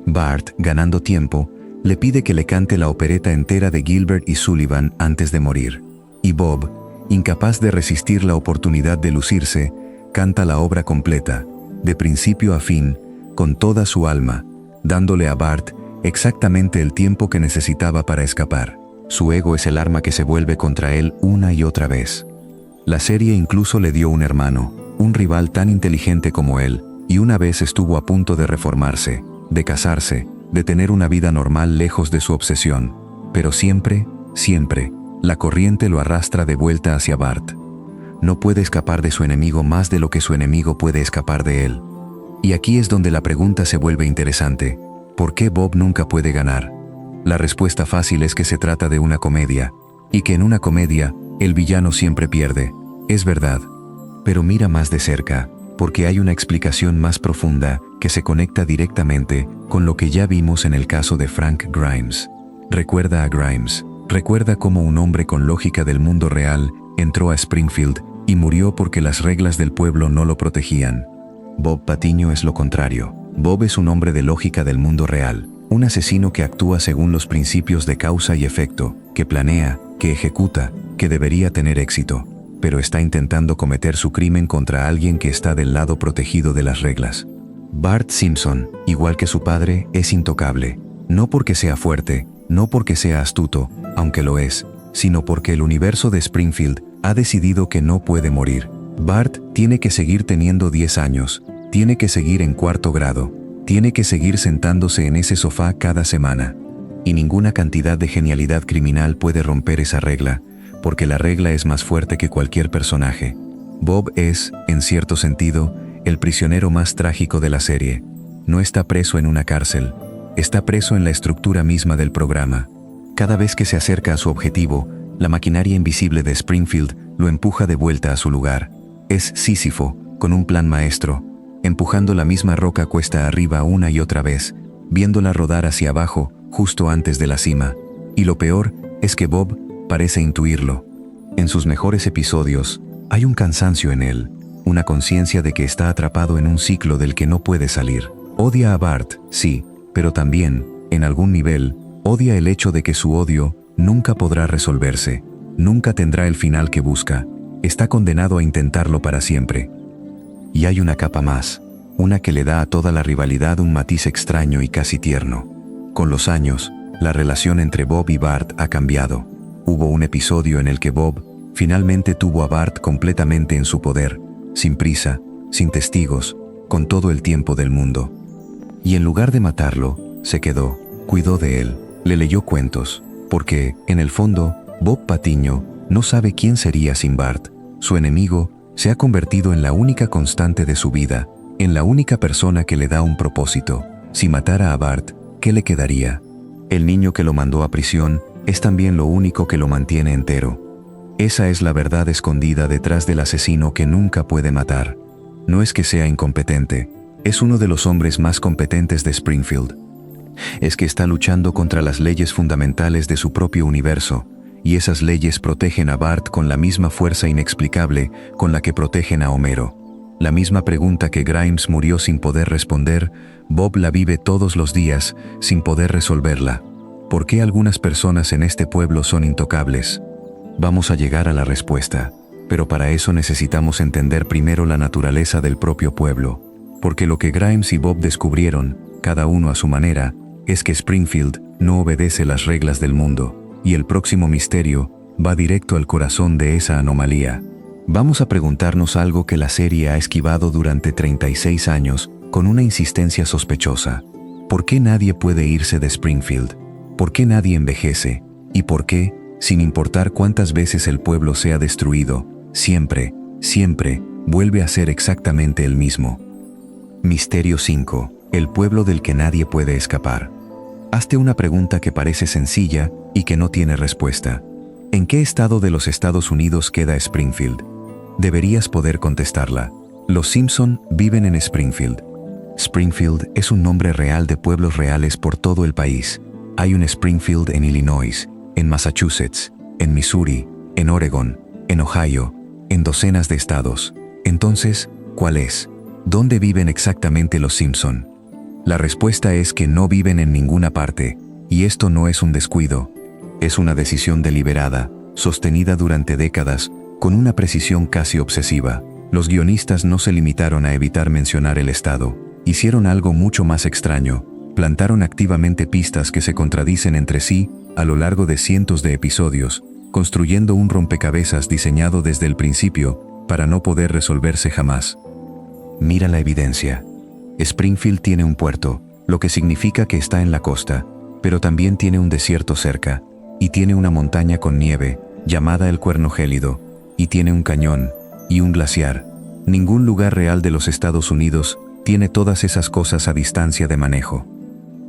Bart, ganando tiempo, le pide que le cante la opereta entera de Gilbert y Sullivan antes de morir. Y Bob, incapaz de resistir la oportunidad de lucirse, canta la obra completa, de principio a fin, con toda su alma, dándole a Bart exactamente el tiempo que necesitaba para escapar. Su ego es el arma que se vuelve contra él una y otra vez. La serie incluso le dio un hermano, un rival tan inteligente como él, y una vez estuvo a punto de reformarse, de casarse, de tener una vida normal lejos de su obsesión. Pero siempre, la corriente lo arrastra de vuelta hacia Bart. No puede escapar de su enemigo más de lo que su enemigo puede escapar de él. Y aquí es donde la pregunta se vuelve interesante. ¿Por qué Bob nunca puede ganar? La respuesta fácil es que se trata de una comedia, y que en una comedia, el villano siempre pierde. Es verdad. Pero mira más de cerca, porque hay una explicación más profunda que se conecta directamente con lo que ya vimos en el caso de Frank Grimes. Recuerda a Grimes. Recuerda cómo un hombre con lógica del mundo real entró a Springfield y murió porque las reglas del pueblo no lo protegían. Bob Patiño es lo contrario. Bob es un hombre de lógica del mundo real, un asesino que actúa según los principios de causa y efecto, que planea, que ejecuta, que debería tener éxito, pero está intentando cometer su crimen contra alguien que está del lado protegido de las reglas. Bart Simpson, igual que su padre, es intocable, no porque sea fuerte, no porque sea astuto, aunque lo es, sino porque el universo de Springfield ha decidido que no puede morir. Bart tiene que seguir teniendo 10 años, tiene que seguir en cuarto grado, tiene que seguir sentándose en ese sofá cada semana. Y ninguna cantidad de genialidad criminal puede romper esa regla, porque la regla es más fuerte que cualquier personaje. Bob es, en cierto sentido, el prisionero más trágico de la serie. No está preso en una cárcel, está preso en la estructura misma del programa. Cada vez que se acerca a su objetivo, la maquinaria invisible de Springfield lo empuja de vuelta a su lugar. Es Sísifo, con un plan maestro, empujando la misma roca cuesta arriba una y otra vez, viéndola rodar hacia abajo justo antes de la cima. Y lo peor es que Bob parece intuirlo. En sus mejores episodios, hay un cansancio en él, una conciencia de que está atrapado en un ciclo del que no puede salir. Odia a Bart, sí, pero también, en algún nivel, odia el hecho de que su odio nunca podrá resolverse, nunca tendrá el final que busca, está condenado a intentarlo para siempre. Y hay una capa más, una que le da a toda la rivalidad un matiz extraño y casi tierno. Con los años, la relación entre Bob y Bart ha cambiado. Hubo un episodio en el que Bob finalmente tuvo a Bart completamente en su poder, sin prisa, sin testigos, con todo el tiempo del mundo. Y en lugar de matarlo, se quedó, cuidó de él, le leyó cuentos, porque, en el fondo, Bob Patiño no sabe quién sería sin Bart. Su enemigo se ha convertido en la única constante de su vida, en la única persona que le da un propósito. Si matara a Bart, ¿qué le quedaría? El niño que lo mandó a prisión es también lo único que lo mantiene entero. Esa es la verdad escondida detrás del asesino que nunca puede matar. No es que sea incompetente, es uno de los hombres más competentes de Springfield. Es que está luchando contra las leyes fundamentales de su propio universo, y esas leyes protegen a Bart con la misma fuerza inexplicable con la que protegen a Homero. La misma pregunta que Grimes murió sin poder responder, Bob la vive todos los días sin poder resolverla. ¿Por qué algunas personas en este pueblo son intocables? Vamos a llegar a la respuesta, pero para eso necesitamos entender primero la naturaleza del propio pueblo, porque lo que Grimes y Bob descubrieron, cada uno a su manera, es que Springfield no obedece las reglas del mundo, y el próximo misterio va directo al corazón de esa anomalía. Vamos a preguntarnos algo que la serie ha esquivado durante 36 años con una insistencia sospechosa. ¿Por qué nadie puede irse de Springfield? ¿Por qué nadie envejece? ¿Y por qué, sin importar cuántas veces el pueblo sea destruido, siempre, siempre, vuelve a ser exactamente el mismo? Misterio 5. El pueblo del que nadie puede escapar. Hazte una pregunta que parece sencilla y que no tiene respuesta. ¿En qué estado de los Estados Unidos queda Springfield? Deberías poder contestarla. Los Simpson viven en Springfield. Springfield es un nombre real de pueblos reales por todo el país. Hay un Springfield en Illinois, en Massachusetts, en Missouri, en Oregon, en Ohio, en docenas de estados. Entonces, ¿cuál es? ¿Dónde viven exactamente los Simpson? La respuesta es que no viven en ninguna parte, y esto no es un descuido. Es una decisión deliberada, sostenida durante décadas, con una precisión casi obsesiva. Los guionistas no se limitaron a evitar mencionar el estado, hicieron algo mucho más extraño, plantaron activamente pistas que se contradicen entre sí a lo largo de cientos de episodios, construyendo un rompecabezas diseñado desde el principio para no poder resolverse jamás. Mira la evidencia. Springfield tiene un puerto, lo que significa que está en la costa, pero también tiene un desierto cerca, y tiene una montaña con nieve, llamada el Cuerno Gélido, y tiene un cañón, y un glaciar. Ningún lugar real de los Estados Unidos tiene todas esas cosas a distancia de manejo.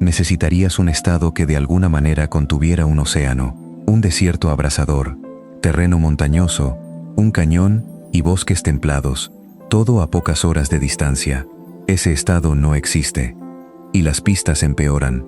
Necesitarías un estado que de alguna manera contuviera un océano, un desierto abrasador, terreno montañoso, un cañón y bosques templados, todo a pocas horas de distancia. Ese estado no existe. Y las pistas empeoran.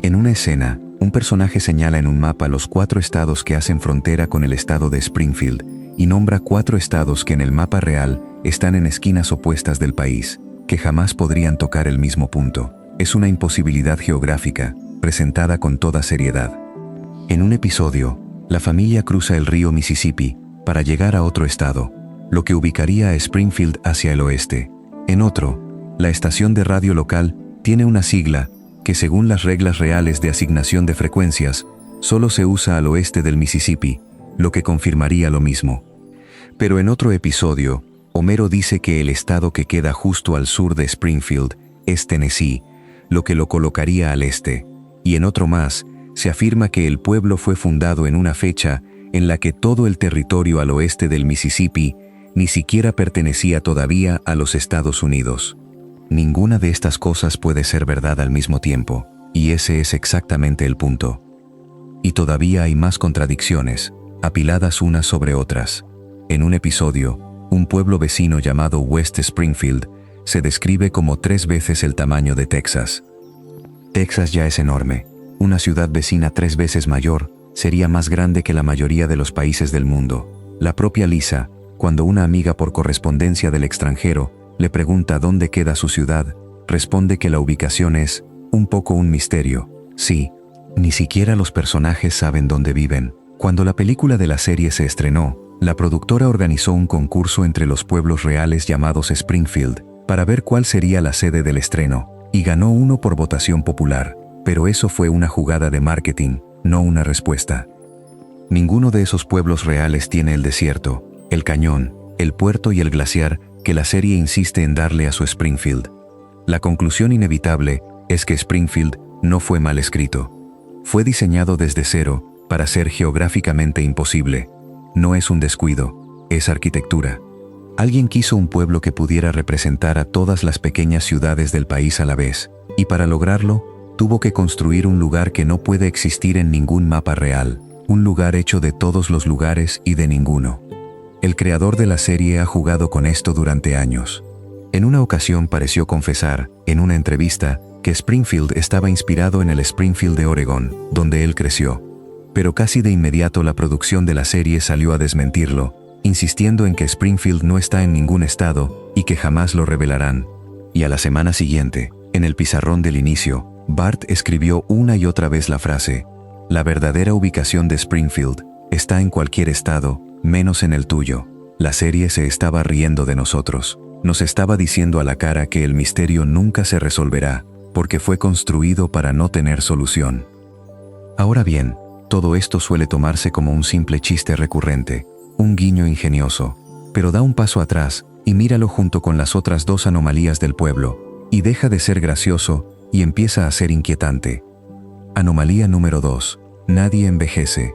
En una escena, un personaje señala en un mapa los 4 estados que hacen frontera con el estado de Springfield y nombra 4 estados que en el mapa real están en esquinas opuestas del país, que jamás podrían tocar el mismo punto. Es una imposibilidad geográfica, presentada con toda seriedad. En un episodio, la familia cruza el río Mississippi para llegar a otro estado, lo que ubicaría a Springfield hacia el oeste. En otro, la estación de radio local tiene una sigla que, según las reglas reales de asignación de frecuencias, solo se usa al oeste del Mississippi, lo que confirmaría lo mismo. Pero en otro episodio, Homero dice que el estado que queda justo al sur de Springfield es Tennessee, lo que lo colocaría al este, y en otro más, se afirma que el pueblo fue fundado en una fecha en la que todo el territorio al oeste del Mississippi ni siquiera pertenecía todavía a los Estados Unidos. Ninguna de estas cosas puede ser verdad al mismo tiempo, y ese es exactamente el punto. Y todavía hay más contradicciones, apiladas unas sobre otras. En un episodio, un pueblo vecino llamado West Springfield se describe como 3 veces el tamaño de Texas. Texas ya es enorme. Una ciudad vecina 3 veces mayor sería más grande que la mayoría de los países del mundo. La propia Lisa, cuando una amiga por correspondencia del extranjero le pregunta dónde queda su ciudad, responde que la ubicación es un poco un misterio. Sí, ni siquiera los personajes saben dónde viven. Cuando la película de la serie se estrenó, la productora organizó un concurso entre los pueblos reales llamados Springfield para ver cuál sería la sede del estreno, y ganó uno por votación popular, pero eso fue una jugada de marketing, no una respuesta. Ninguno de esos pueblos reales tiene el desierto, el cañón, el puerto y el glaciar que la serie insiste en darle a su Springfield. La conclusión inevitable es que Springfield no fue mal escrito. Fue diseñado desde cero para ser geográficamente imposible. No es un descuido, es arquitectura. Alguien quiso un pueblo que pudiera representar a todas las pequeñas ciudades del país a la vez, y para lograrlo, tuvo que construir un lugar que no puede existir en ningún mapa real, un lugar hecho de todos los lugares y de ninguno. El creador de la serie ha jugado con esto durante años. En una ocasión pareció confesar, en una entrevista, que Springfield estaba inspirado en el Springfield de Oregón, donde él creció. Pero casi de inmediato la producción de la serie salió a desmentirlo, insistiendo en que Springfield no está en ningún estado y que jamás lo revelarán. Y a la semana siguiente, en el pizarrón del inicio, Bart escribió una y otra vez la frase: "La verdadera ubicación de Springfield está en cualquier estado, menos en el tuyo". La serie se estaba riendo de nosotros. Nos estaba diciendo a la cara que el misterio nunca se resolverá, porque fue construido para no tener solución. Ahora bien, todo esto suele tomarse como un simple chiste recurrente, un guiño ingenioso, pero da un paso atrás y míralo junto con las otras 2 anomalías del pueblo, y deja de ser gracioso y empieza a ser inquietante. Anomalía número 2. Nadie envejece.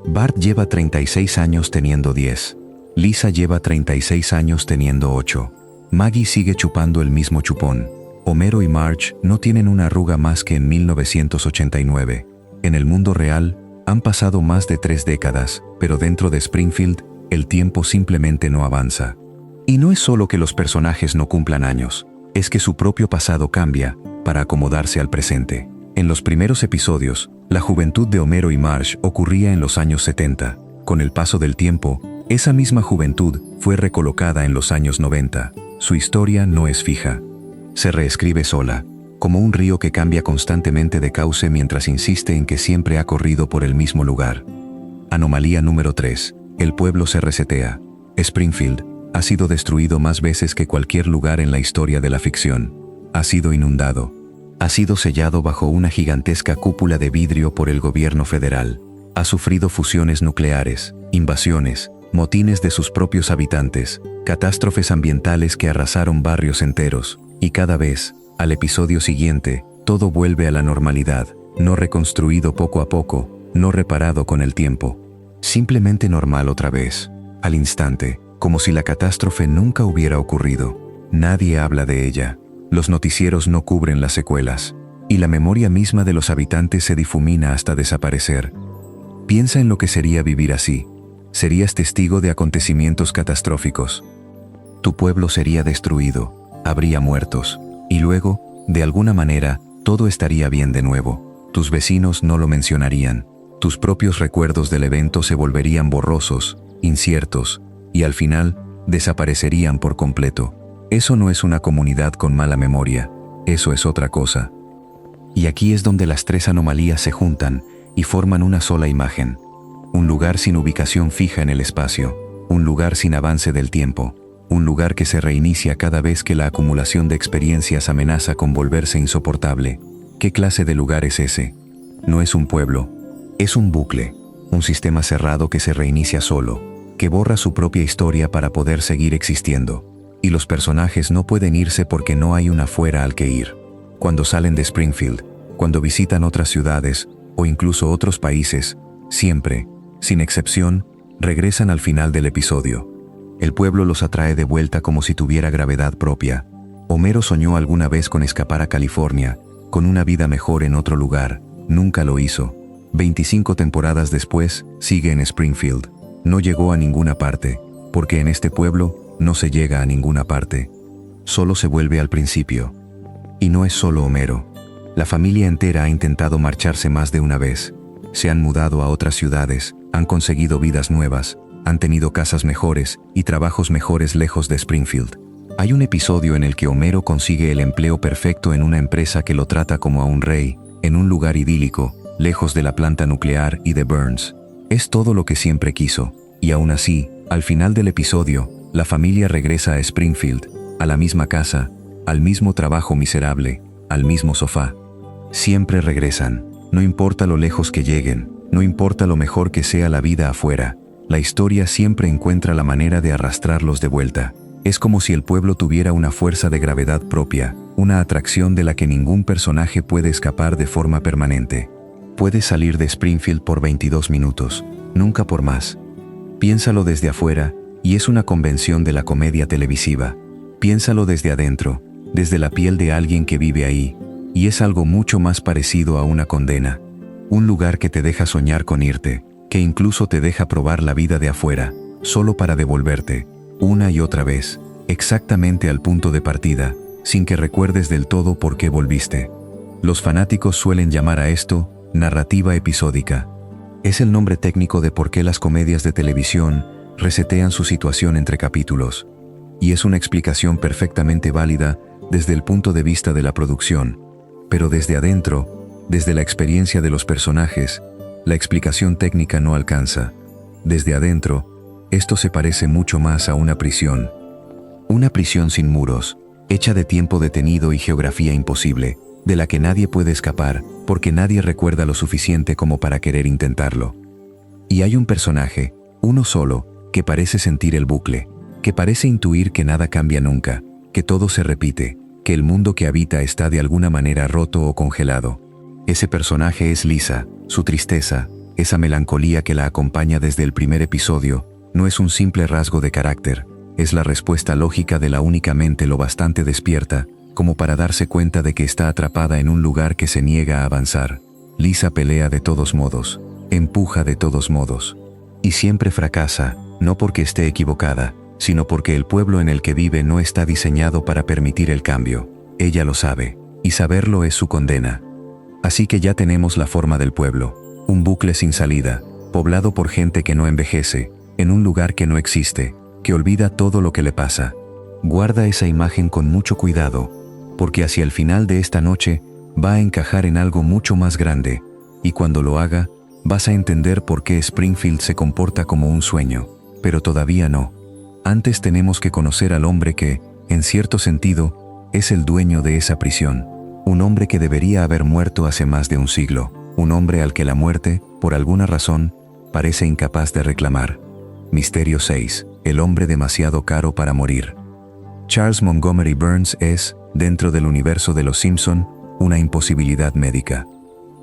Bart lleva 36 años teniendo 10. Lisa lleva 36 años teniendo 8. Maggie sigue chupando el mismo chupón. Homero y Marge no tienen una arruga más que en 1989. En el mundo real, han pasado más de 3 décadas, pero dentro de Springfield, el tiempo simplemente no avanza. Y no es solo que los personajes no cumplan años, es que su propio pasado cambia para acomodarse al presente. En los primeros episodios, la juventud de Homero y Marge ocurría en los años 70. Con el paso del tiempo, esa misma juventud fue recolocada en los años 90. Su historia no es fija. Se reescribe sola, como un río que cambia constantemente de cauce mientras insiste en que siempre ha corrido por el mismo lugar. Anomalía número 3. El pueblo se resetea. Springfield ha sido destruido más veces que cualquier lugar en la historia de la ficción. Ha sido inundado. Ha sido sellado bajo una gigantesca cúpula de vidrio por el gobierno federal. Ha sufrido fusiones nucleares, invasiones, motines de sus propios habitantes, catástrofes ambientales que arrasaron barrios enteros, y cada vez, al episodio siguiente, todo vuelve a la normalidad, no reconstruido poco a poco, no reparado con el tiempo. Simplemente normal otra vez, al instante, como si la catástrofe nunca hubiera ocurrido. Nadie habla de ella. Los noticieros no cubren las secuelas, y la memoria misma de los habitantes se difumina hasta desaparecer. Piensa en lo que sería vivir así. Serías testigo de acontecimientos catastróficos. Tu pueblo sería destruido, habría muertos, y luego, de alguna manera, todo estaría bien de nuevo. Tus vecinos no lo mencionarían. Tus propios recuerdos del evento se volverían borrosos, inciertos, y al final, desaparecerían por completo. Eso no es una comunidad con mala memoria, eso es otra cosa. Y aquí es donde las 3 anomalías se juntan y forman una sola imagen. Un lugar sin ubicación fija en el espacio, un lugar sin avance del tiempo, un lugar que se reinicia cada vez que la acumulación de experiencias amenaza con volverse insoportable. ¿Qué clase de lugar es ese? No es un pueblo, es un bucle, un sistema cerrado que se reinicia solo, que borra su propia historia para poder seguir existiendo. Y los personajes no pueden irse porque no hay un afuera al que ir. Cuando salen de Springfield, cuando visitan otras ciudades o incluso otros países, siempre, sin excepción, regresan al final del episodio. El pueblo los atrae de vuelta como si tuviera gravedad propia. Homero soñó alguna vez con escapar a California, con una vida mejor en otro lugar. Nunca lo hizo. 25 temporadas después, sigue en Springfield. No llegó a ninguna parte, porque en este pueblo no se llega a ninguna parte. Solo se vuelve al principio. Y no es solo Homero. La familia entera ha intentado marcharse más de una vez. Se han mudado a otras ciudades, han conseguido vidas nuevas, han tenido casas mejores y trabajos mejores lejos de Springfield. Hay un episodio en el que Homero consigue el empleo perfecto en una empresa que lo trata como a un rey, en un lugar idílico, lejos de la planta nuclear y de Burns. Es todo lo que siempre quiso, y aún así, al final del episodio, la familia regresa a Springfield, a la misma casa, al mismo trabajo miserable, al mismo sofá. Siempre regresan, no importa lo lejos que lleguen, no importa lo mejor que sea la vida afuera, la historia siempre encuentra la manera de arrastrarlos de vuelta. Es como si el pueblo tuviera una fuerza de gravedad propia, una atracción de la que ningún personaje puede escapar de forma permanente. Puedes salir de Springfield por 22 minutos, nunca por más. Piénsalo desde afuera, y es una convención de la comedia televisiva. Piénsalo desde adentro, desde la piel de alguien que vive ahí, y es algo mucho más parecido a una condena. Un lugar que te deja soñar con irte, que incluso te deja probar la vida de afuera, solo para devolverte, una y otra vez, exactamente al punto de partida, sin que recuerdes del todo por qué volviste. Los fanáticos suelen llamar a esto narrativa episódica. Es el nombre técnico de por qué las comedias de televisión resetean su situación entre capítulos. Y es una explicación perfectamente válida desde el punto de vista de la producción. Pero desde adentro, desde la experiencia de los personajes, la explicación técnica no alcanza. Desde adentro, esto se parece mucho más a una prisión. Una prisión sin muros, hecha de tiempo detenido y geografía imposible, de la que nadie puede escapar, porque nadie recuerda lo suficiente como para querer intentarlo. Y hay un personaje, uno solo, que parece sentir el bucle, que parece intuir que nada cambia nunca, que todo se repite, que el mundo que habita está de alguna manera roto o congelado. Ese personaje es Lisa, su tristeza, esa melancolía que la acompaña desde el primer episodio, no es un simple rasgo de carácter, es la respuesta lógica de la única mente lo bastante despierta, como para darse cuenta de que está atrapada en un lugar que se niega a avanzar. Lisa pelea de todos modos, empuja de todos modos. Y siempre fracasa, no porque esté equivocada, sino porque el pueblo en el que vive no está diseñado para permitir el cambio. Ella lo sabe, y saberlo es su condena. Así que ya tenemos la forma del pueblo, un bucle sin salida, poblado por gente que no envejece, en un lugar que no existe, que olvida todo lo que le pasa. Guarda esa imagen con mucho cuidado, porque hacia el final de esta noche va a encajar en algo mucho más grande, y cuando lo haga, vas a entender por qué Springfield se comporta como un sueño, pero todavía no. Antes tenemos que conocer al hombre que, en cierto sentido, es el dueño de esa prisión, un hombre que debería haber muerto hace más de un siglo, un hombre al que la muerte, por alguna razón, parece incapaz de reclamar. Misterio 6. El hombre demasiado caro para morir. Charles Montgomery Burns es, dentro del universo de Los Simpson, una imposibilidad médica.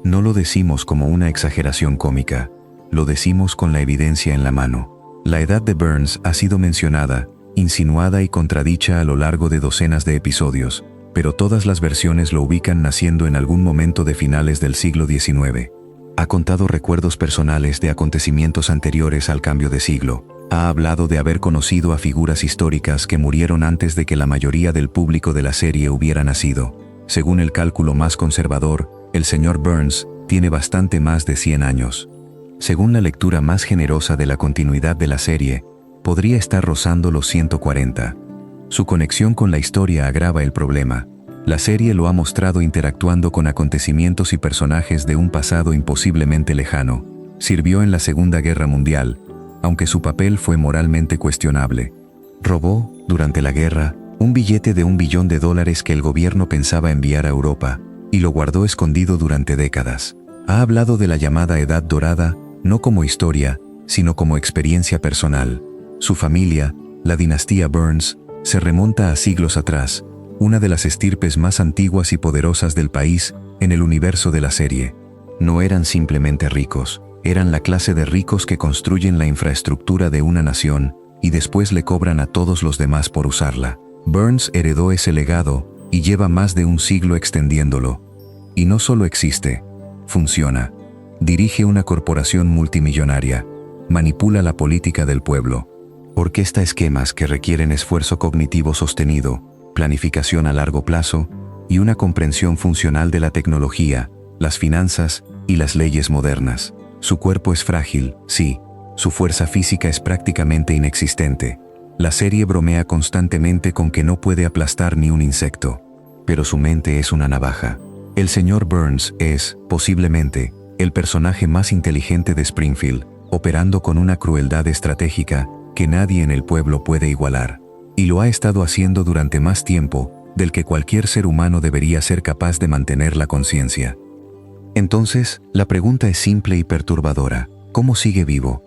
No lo decimos como una exageración cómica, lo decimos con la evidencia en la mano. La edad de Burns ha sido mencionada, insinuada y contradicha a lo largo de docenas de episodios, pero todas las versiones lo ubican naciendo en algún momento de finales del siglo XIX. Ha contado recuerdos personales de acontecimientos anteriores al cambio de siglo. Ha hablado de haber conocido a figuras históricas que murieron antes de que la mayoría del público de la serie hubiera nacido. Según el cálculo más conservador, el señor Burns tiene bastante más de 100 años. Según la lectura más generosa de la continuidad de la serie, podría estar rozando los 140. Su conexión con la historia agrava el problema. La serie lo ha mostrado interactuando con acontecimientos y personajes de un pasado imposiblemente lejano. Sirvió en la Segunda Guerra Mundial, aunque su papel fue moralmente cuestionable. Robó, durante la guerra, un billete de $1 billón que el gobierno pensaba enviar a Europa, y lo guardó escondido durante décadas. Ha hablado de la llamada Edad Dorada, no como historia, sino como experiencia personal. Su familia, la dinastía Burns, se remonta a siglos atrás, una de las estirpes más antiguas y poderosas del país en el universo de la serie. No eran simplemente ricos, eran la clase de ricos que construyen la infraestructura de una nación y después le cobran a todos los demás por usarla. Burns heredó ese legado y lleva más de un siglo extendiéndolo. Y no solo existe, funciona. Dirige una corporación multimillonaria, manipula la política del pueblo, orquesta esquemas que requieren esfuerzo cognitivo sostenido, planificación a largo plazo y una comprensión funcional de la tecnología, las finanzas y las leyes modernas. Su cuerpo es frágil, sí, su fuerza física es prácticamente inexistente. La serie bromea constantemente con que no puede aplastar ni un insecto, pero su mente es una navaja. El señor Burns es, posiblemente, el personaje más inteligente de Springfield, operando con una crueldad estratégica que nadie en el pueblo puede igualar. Y lo ha estado haciendo durante más tiempo del que cualquier ser humano debería ser capaz de mantener la conciencia. Entonces, la pregunta es simple y perturbadora: ¿cómo sigue vivo?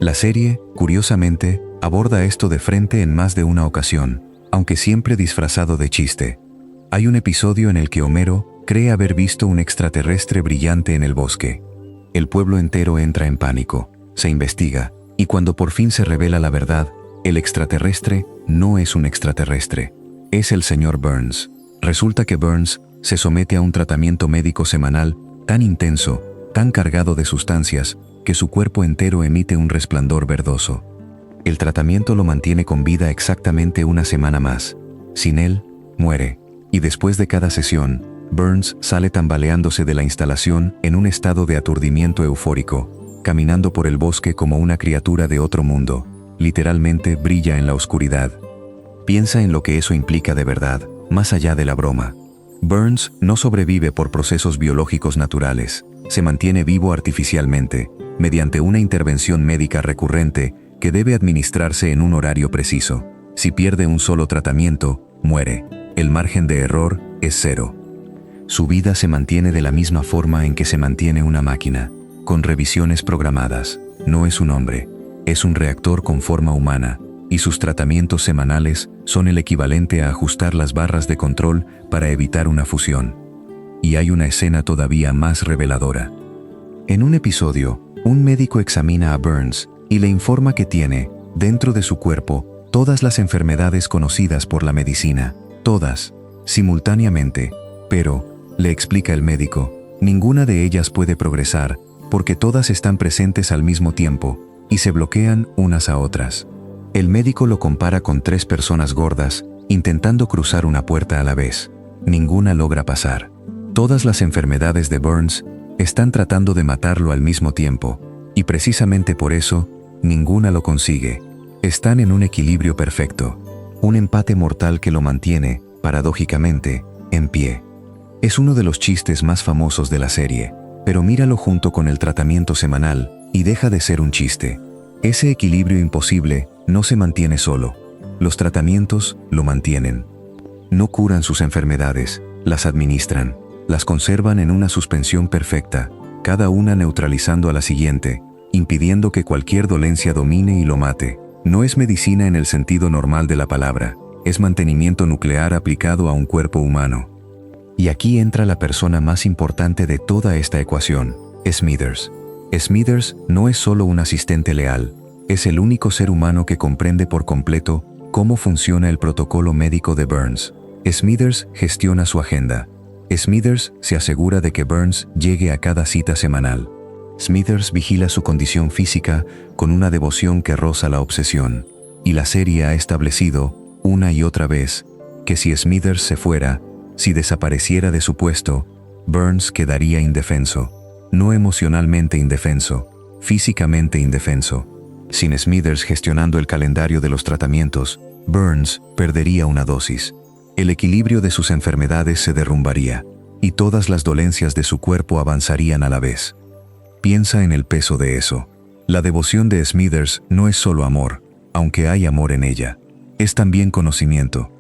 La serie, curiosamente, aborda esto de frente en más de una ocasión, aunque siempre disfrazado de chiste. Hay un episodio en el que Homero cree haber visto un extraterrestre brillante en el bosque. El pueblo entero entra en pánico, se investiga, y cuando por fin se revela la verdad, el extraterrestre no es un extraterrestre, es el señor Burns. Resulta que Burns se somete a un tratamiento médico semanal tan intenso, tan cargado de sustancias, que su cuerpo entero emite un resplandor verdoso. El tratamiento lo mantiene con vida exactamente una semana más. Sin él, muere. Y después de cada sesión, Burns sale tambaleándose de la instalación en un estado de aturdimiento eufórico, caminando por el bosque como una criatura de otro mundo. Literalmente brilla en la oscuridad. Piensa en lo que eso implica de verdad, más allá de la broma. Burns no sobrevive por procesos biológicos naturales, se mantiene vivo artificialmente, mediante una intervención médica recurrente que debe administrarse en un horario preciso. Si pierde un solo tratamiento, muere. El margen de error es cero. Su vida se mantiene de la misma forma en que se mantiene una máquina, con revisiones programadas. No es un hombre, es un reactor con forma humana, y sus tratamientos semanales son el equivalente a ajustar las barras de control para evitar una fusión. Y hay una escena todavía más reveladora. En un episodio, un médico examina a Burns y le informa que tiene, dentro de su cuerpo, todas las enfermedades conocidas por la medicina, todas, simultáneamente, pero, le explica el médico, ninguna de ellas puede progresar, porque todas están presentes al mismo tiempo, y se bloquean unas a otras. El médico lo compara con 3 personas gordas, intentando cruzar una puerta a la vez. Ninguna logra pasar. Todas las enfermedades de Burns están tratando de matarlo al mismo tiempo, y precisamente por eso, ninguna lo consigue. Están en un equilibrio perfecto, un empate mortal que lo mantiene, paradójicamente, en pie. Es uno de los chistes más famosos de la serie, pero míralo junto con el tratamiento semanal, y deja de ser un chiste. Ese equilibrio imposible no se mantiene solo. Los tratamientos lo mantienen. No curan sus enfermedades, las administran, las conservan en una suspensión perfecta, cada una neutralizando a la siguiente, impidiendo que cualquier dolencia domine y lo mate. No es medicina en el sentido normal de la palabra, es mantenimiento nuclear aplicado a un cuerpo humano. Y aquí entra la persona más importante de toda esta ecuación, Smithers. Smithers no es solo un asistente leal, es el único ser humano que comprende por completo cómo funciona el protocolo médico de Burns. Smithers gestiona su agenda. Smithers se asegura de que Burns llegue a cada cita semanal. Smithers vigila su condición física con una devoción que roza la obsesión. Y la serie ha establecido, una y otra vez, que si Smithers se fuera, si desapareciera de su puesto, Burns quedaría indefenso. No emocionalmente indefenso, físicamente indefenso. Sin Smithers gestionando el calendario de los tratamientos, Burns perdería una dosis. El equilibrio de sus enfermedades se derrumbaría, y todas las dolencias de su cuerpo avanzarían a la vez. Piensa en el peso de eso. La devoción de Smithers no es solo amor, aunque hay amor en ella. Es también conocimiento.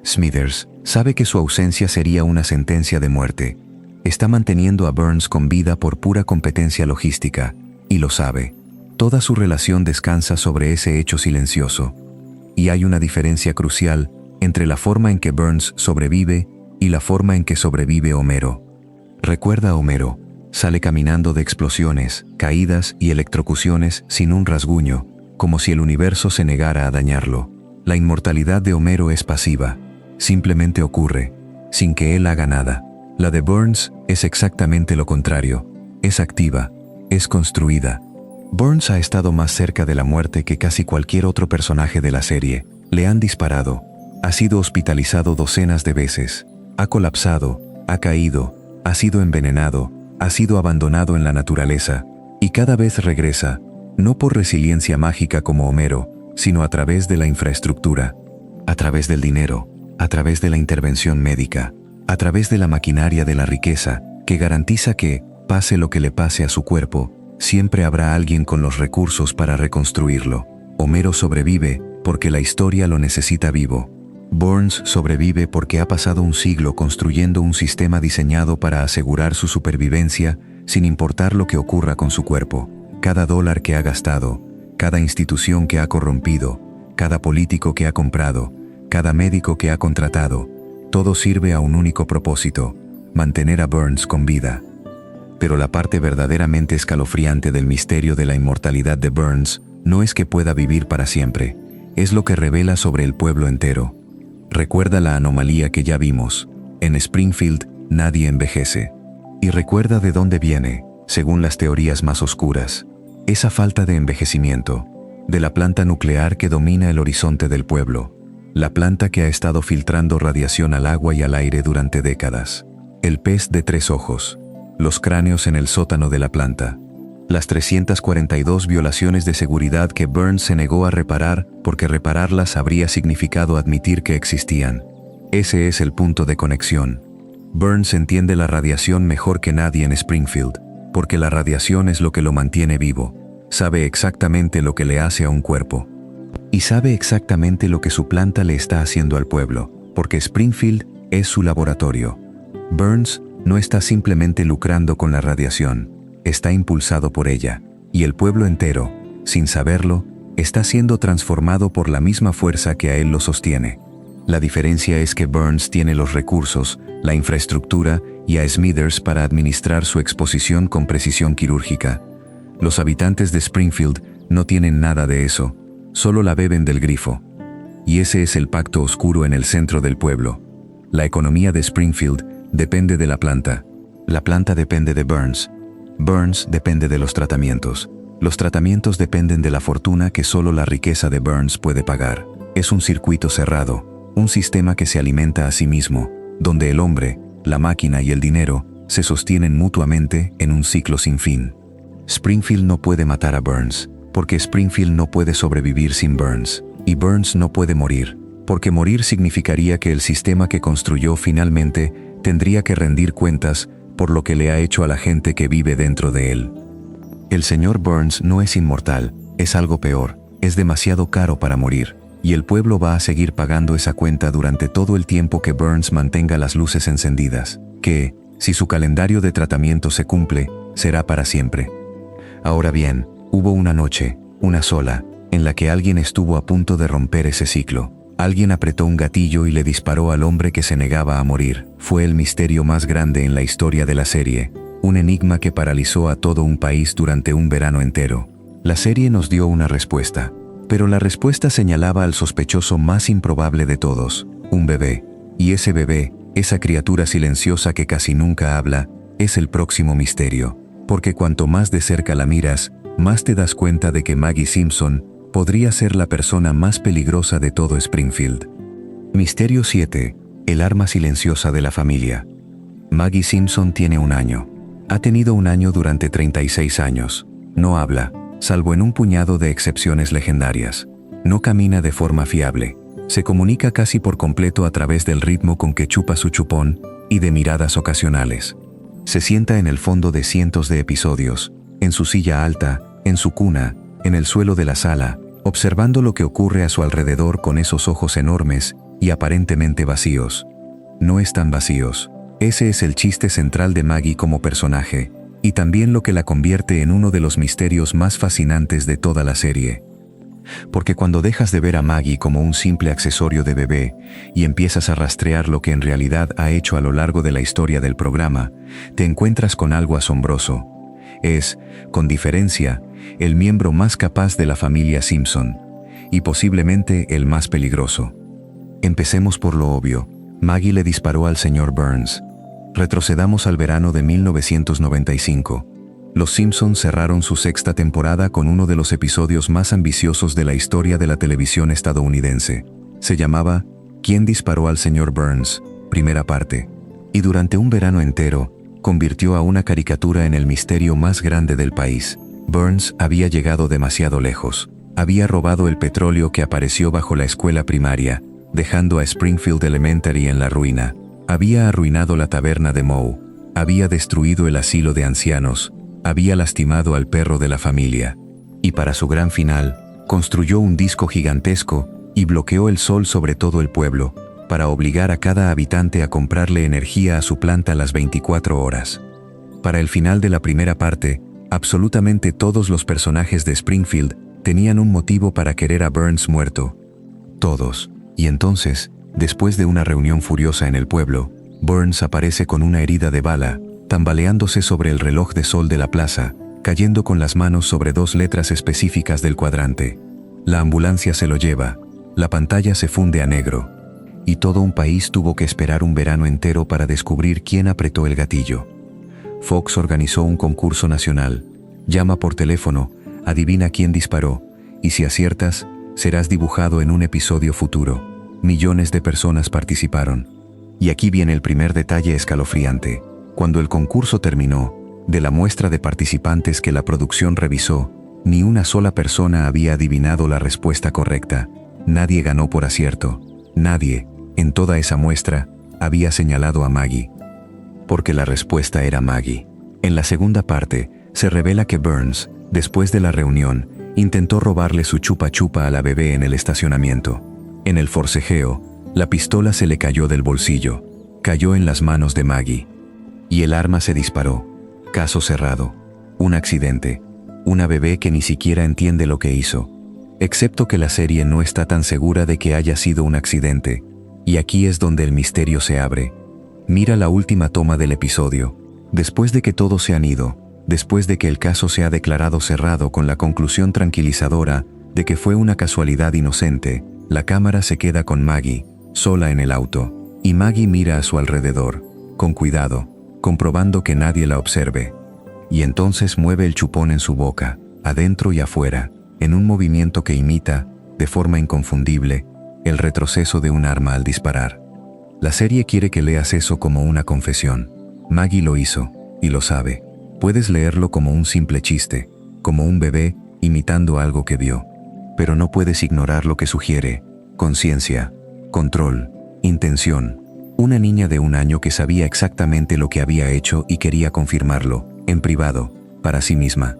Smithers sabe que su ausencia sería una sentencia de muerte. Está manteniendo a Burns con vida por pura competencia logística, y lo sabe. Toda su relación descansa sobre ese hecho silencioso. Y hay una diferencia crucial entre la forma en que Burns sobrevive y la forma en que sobrevive Homero. Recuerda a Homero, sale caminando de explosiones, caídas y electrocuciones sin un rasguño, como si el universo se negara a dañarlo. La inmortalidad de Homero es pasiva, simplemente ocurre, sin que él haga nada. La de Burns es exactamente lo contrario, es activa, es construida. Burns ha estado más cerca de la muerte que casi cualquier otro personaje de la serie. Le han disparado, ha sido hospitalizado docenas de veces, ha colapsado, ha caído, ha sido envenenado, ha sido abandonado en la naturaleza, y cada vez regresa, no por resiliencia mágica como Homero, sino a través de la infraestructura, a través del dinero, a través de la intervención médica, a través de la maquinaria de la riqueza, que garantiza que, pase lo que le pase a su cuerpo, siempre habrá alguien con los recursos para reconstruirlo. Homero sobrevive porque la historia lo necesita vivo. Burns sobrevive porque ha pasado un siglo construyendo un sistema diseñado para asegurar su supervivencia sin importar lo que ocurra con su cuerpo. Cada dólar que ha gastado, cada institución que ha corrompido, cada político que ha comprado, cada médico que ha contratado, todo sirve a un único propósito: mantener a Burns con vida. Pero la parte verdaderamente escalofriante del misterio de la inmortalidad de Burns no es que pueda vivir para siempre, es lo que revela sobre el pueblo entero. Recuerda la anomalía que ya vimos. En Springfield, nadie envejece. Y recuerda de dónde viene, según las teorías más oscuras, esa falta de envejecimiento, de la planta nuclear que domina el horizonte del pueblo, la planta que ha estado filtrando radiación al agua y al aire durante décadas, el pez de 3 ojos, los cráneos en el sótano de la planta, las 342 violaciones de seguridad que Burns se negó a reparar porque repararlas habría significado admitir que existían. Ese es el punto de conexión. Burns entiende la radiación mejor que nadie en Springfield, porque la radiación es lo que lo mantiene vivo. Sabe exactamente lo que le hace a un cuerpo. Y sabe exactamente lo que su planta le está haciendo al pueblo, porque Springfield es su laboratorio. Burns no está simplemente lucrando con la radiación, está impulsado por ella, y el pueblo entero, sin saberlo, está siendo transformado por la misma fuerza que a él lo sostiene. La diferencia es que Burns tiene los recursos, la infraestructura y a Smithers para administrar su exposición con precisión quirúrgica. Los habitantes de Springfield no tienen nada de eso, solo la beben del grifo. Y ese es el pacto oscuro en el centro del pueblo. La economía de Springfield depende de la planta depende de Burns. Burns depende de los tratamientos dependen de la fortuna que solo la riqueza de Burns puede pagar. Es un circuito cerrado, un sistema que se alimenta a sí mismo, donde el hombre, la máquina y el dinero se sostienen mutuamente en un ciclo sin fin. Springfield no puede matar a Burns, porque Springfield no puede sobrevivir sin Burns, y Burns no puede morir, porque morir significaría que el sistema que construyó finalmente tendría que rendir cuentas por lo que le ha hecho a la gente que vive dentro de él. El señor Burns no es inmortal, es algo peor, es demasiado caro para morir, y el pueblo va a seguir pagando esa cuenta durante todo el tiempo que Burns mantenga las luces encendidas, que, si su calendario de tratamiento se cumple, será para siempre. Ahora bien, hubo una noche, una sola, en la que alguien estuvo a punto de romper ese ciclo. Alguien apretó un gatillo y le disparó al hombre que se negaba a morir. Fue el misterio más grande en la historia de la serie, un enigma que paralizó a todo un país durante un verano entero. La serie nos dio una respuesta, pero la respuesta señalaba al sospechoso más improbable de todos, un bebé. Y ese bebé, esa criatura silenciosa que casi nunca habla, es el próximo misterio. Porque cuanto más de cerca la miras, más te das cuenta de que Maggie Simpson podría ser la persona más peligrosa de todo Springfield. Misterio 7. El arma silenciosa de la familia. Maggie Simpson tiene 1 año. Ha tenido 1 año durante 36 años. No habla, salvo en un puñado de excepciones legendarias. No camina de forma fiable. Se comunica casi por completo a través del ritmo con que chupa su chupón y de miradas ocasionales. Se sienta en el fondo de cientos de episodios, en su silla alta, en su cuna, en el suelo de la sala, observando lo que ocurre a su alrededor con esos ojos enormes y aparentemente vacíos. No están vacíos. Ese es el chiste central de Maggie como personaje, y también lo que la convierte en uno de los misterios más fascinantes de toda la serie. Porque cuando dejas de ver a Maggie como un simple accesorio de bebé y empiezas a rastrear lo que en realidad ha hecho a lo largo de la historia del programa, te encuentras con algo asombroso. Es, con diferencia, el miembro más capaz de la familia Simpson, y posiblemente el más peligroso. Empecemos por lo obvio. Maggie le disparó al señor Burns. Retrocedamos al verano de 1995. Los Simpson cerraron su sexta temporada con uno de los episodios más ambiciosos de la historia de la televisión estadounidense. Se llamaba ¿Quién disparó al señor Burns?, primera parte. Y durante un verano entero, convirtió a una caricatura en el misterio más grande del país. Burns había llegado demasiado lejos. Había robado el petróleo que apareció bajo la escuela primaria, dejando a Springfield Elementary en la ruina. Había arruinado la taberna de Moe. Había destruido el asilo de ancianos. Había lastimado al perro de la familia. Y para su gran final, construyó un disco gigantesco y bloqueó el sol sobre todo el pueblo, para obligar a cada habitante a comprarle energía a su planta las 24 horas. Para el final de la primera parte, absolutamente todos los personajes de Springfield tenían un motivo para querer a Burns muerto. Todos. Y entonces, después de una reunión furiosa en el pueblo, Burns aparece con una herida de bala, tambaleándose sobre el reloj de sol de la plaza, cayendo con las manos sobre dos letras específicas del cuadrante. La ambulancia se lo lleva, la pantalla se funde a negro, y todo un país tuvo que esperar un verano entero para descubrir quién apretó el gatillo. Fox organizó un concurso nacional. Llama por teléfono, adivina quién disparó, y si aciertas, serás dibujado en un episodio futuro. Millones de personas participaron. Y aquí viene el primer detalle escalofriante. Cuando el concurso terminó, de la muestra de participantes que la producción revisó, ni una sola persona había adivinado la respuesta correcta. Nadie ganó por acierto. Nadie, en toda esa muestra, había señalado a Maggie. Porque la respuesta era Maggie. En la segunda parte, se revela que Burns, después de la reunión, intentó robarle su chupa chupa a la bebé en el estacionamiento. En el forcejeo, la pistola se le cayó del bolsillo. Cayó en las manos de Maggie. Y el arma se disparó. Caso cerrado. Un accidente. Una bebé que ni siquiera entiende lo que hizo. Excepto que la serie no está tan segura de que haya sido un accidente. Y aquí es donde el misterio se abre. Mira la última toma del episodio. Después de que todos se han ido, después de que el caso se ha declarado cerrado con la conclusión tranquilizadora de que fue una casualidad inocente, la cámara se queda con Maggie, sola en el auto. Y Maggie mira a su alrededor, con cuidado, comprobando que nadie la observe. Y entonces mueve el chupón en su boca, adentro y afuera, en un movimiento que imita, de forma inconfundible, el retroceso de un arma al disparar. La serie quiere que leas eso como una confesión. Maggie lo hizo, y lo sabe. Puedes leerlo como un simple chiste, como un bebé imitando algo que vio. Pero no puedes ignorar lo que sugiere: conciencia, control, intención. Una niña de 1 año que sabía exactamente lo que había hecho y quería confirmarlo, en privado, para sí misma.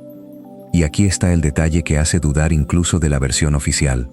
Y aquí está el detalle que hace dudar incluso de la versión oficial.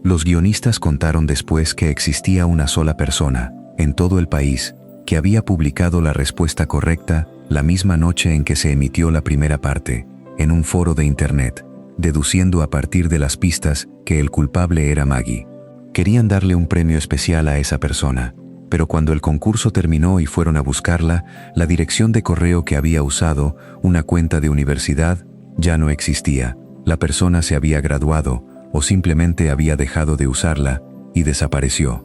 Los guionistas contaron después que existía una sola persona, en todo el país, que había publicado la respuesta correcta la misma noche en que se emitió la primera parte, en un foro de internet, deduciendo a partir de las pistas que el culpable era Maggie. Querían darle un premio especial a esa persona, pero cuando el concurso terminó y fueron a buscarla, la dirección de correo que había usado, una cuenta de universidad, ya no existía. La persona se había graduado o simplemente había dejado de usarla y desapareció.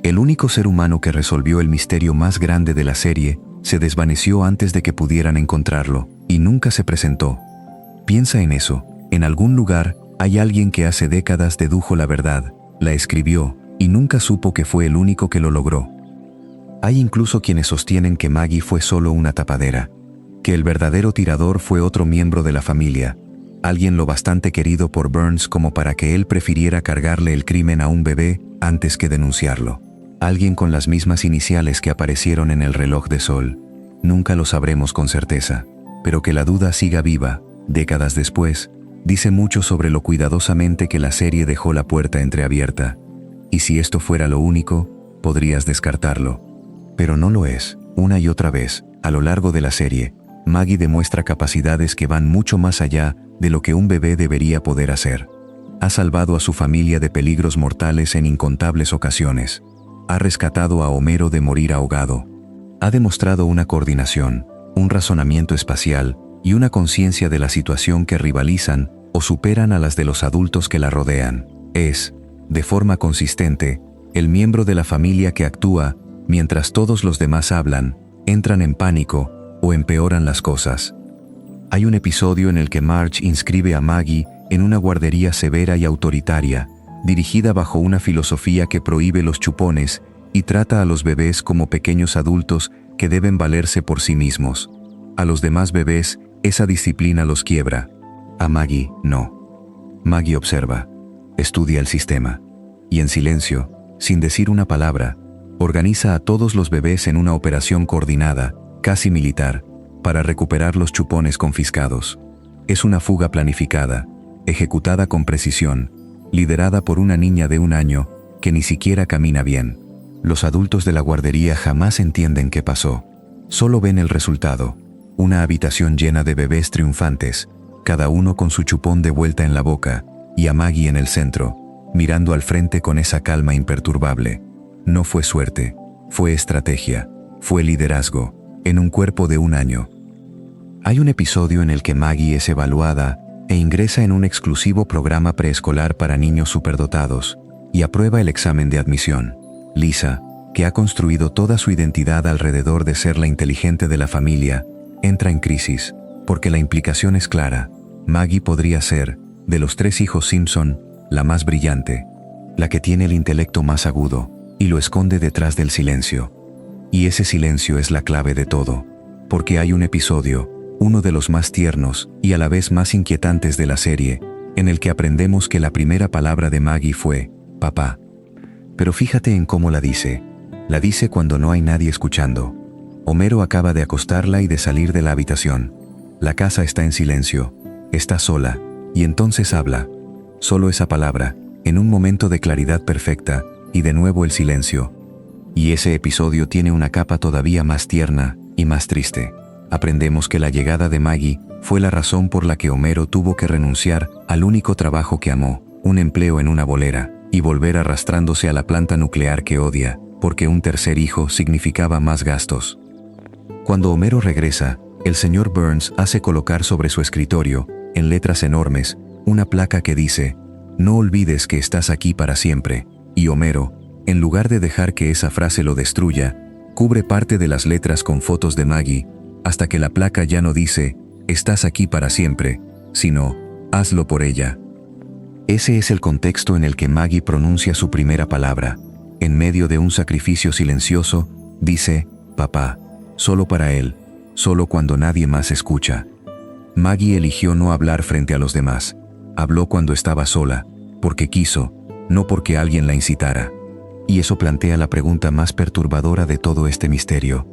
El único ser humano que resolvió el misterio más grande de la serie se desvaneció antes de que pudieran encontrarlo y nunca se presentó. Piensa en eso. En algún lugar hay alguien que hace décadas dedujo la verdad, la escribió y nunca supo que fue el único que lo logró. Hay incluso quienes sostienen que Maggie fue solo una tapadera, que el verdadero tirador fue otro miembro de la familia, alguien lo bastante querido por Burns como para que él prefiriera cargarle el crimen a un bebé antes que denunciarlo. Alguien con las mismas iniciales que aparecieron en el reloj de sol. Nunca lo sabremos con certeza, pero que la duda siga viva, décadas después, dice mucho sobre lo cuidadosamente que la serie dejó la puerta entreabierta. Y si esto fuera lo único, podrías descartarlo. Pero no lo es. Una y otra vez, a lo largo de la serie, Maggie demuestra capacidades que van mucho más allá de lo que un bebé debería poder hacer. Ha salvado a su familia de peligros mortales en incontables ocasiones. Ha rescatado a Homero de morir ahogado. Ha demostrado una coordinación, un razonamiento espacial y una conciencia de la situación que rivalizan o superan a las de los adultos que la rodean. Es, de forma consistente, el miembro de la familia que actúa mientras todos los demás hablan, entran en pánico o empeoran las cosas. Hay un episodio en el que Marge inscribe a Maggie en una guardería severa y autoritaria, dirigida bajo una filosofía que prohíbe los chupones y trata a los bebés como pequeños adultos que deben valerse por sí mismos. A los demás bebés, esa disciplina los quiebra. A Maggie, no. Maggie observa, estudia el sistema, y en silencio, sin decir una palabra, organiza a todos los bebés en una operación coordinada, casi militar, para recuperar los chupones confiscados. Es una fuga planificada, ejecutada con precisión, liderada por una niña de 1 año que ni siquiera camina bien. Los adultos de la guardería jamás entienden qué pasó. Solo ven el resultado, una habitación llena de bebés triunfantes, cada uno con su chupón de vuelta en la boca, y a Maggie en el centro, mirando al frente con esa calma imperturbable. No fue suerte, fue estrategia, fue liderazgo, en un cuerpo de 1 año. Hay un episodio en el que Maggie es evaluada e ingresa en un exclusivo programa preescolar para niños superdotados, y aprueba el examen de admisión. Lisa, que ha construido toda su identidad alrededor de ser la inteligente de la familia, entra en crisis, porque la implicación es clara. Maggie podría ser, de los 3 hijos Simpson, la más brillante, la que tiene el intelecto más agudo, y lo esconde detrás del silencio. Y ese silencio es la clave de todo, porque hay un episodio, uno de los más tiernos y a la vez más inquietantes de la serie, en el que aprendemos que la primera palabra de Maggie fue, papá. Pero fíjate en cómo la dice cuando no hay nadie escuchando. Homero acaba de acostarla y de salir de la habitación. La casa está en silencio, está sola, y entonces habla. Solo esa palabra, en un momento de claridad perfecta, y de nuevo el silencio. Y ese episodio tiene una capa todavía más tierna y más triste. Aprendemos que la llegada de Maggie fue la razón por la que Homero tuvo que renunciar al único trabajo que amó, un empleo en una bolera, y volver arrastrándose a la planta nuclear que odia, porque un tercer hijo significaba más gastos. Cuando Homero regresa, el señor Burns hace colocar sobre su escritorio, en letras enormes, una placa que dice, «No olvides que estás aquí para siempre», y Homero, en lugar de dejar que esa frase lo destruya, cubre parte de las letras con fotos de Maggie, hasta que la placa ya no dice, «Estás aquí para siempre», sino, «Hazlo por ella». Ese es el contexto en el que Maggie pronuncia su primera palabra. En medio de un sacrificio silencioso, dice, «Papá», solo para él, solo cuando nadie más escucha. Maggie eligió no hablar frente a los demás. Habló cuando estaba sola, porque quiso, no porque alguien la incitara. Y eso plantea la pregunta más perturbadora de todo este misterio.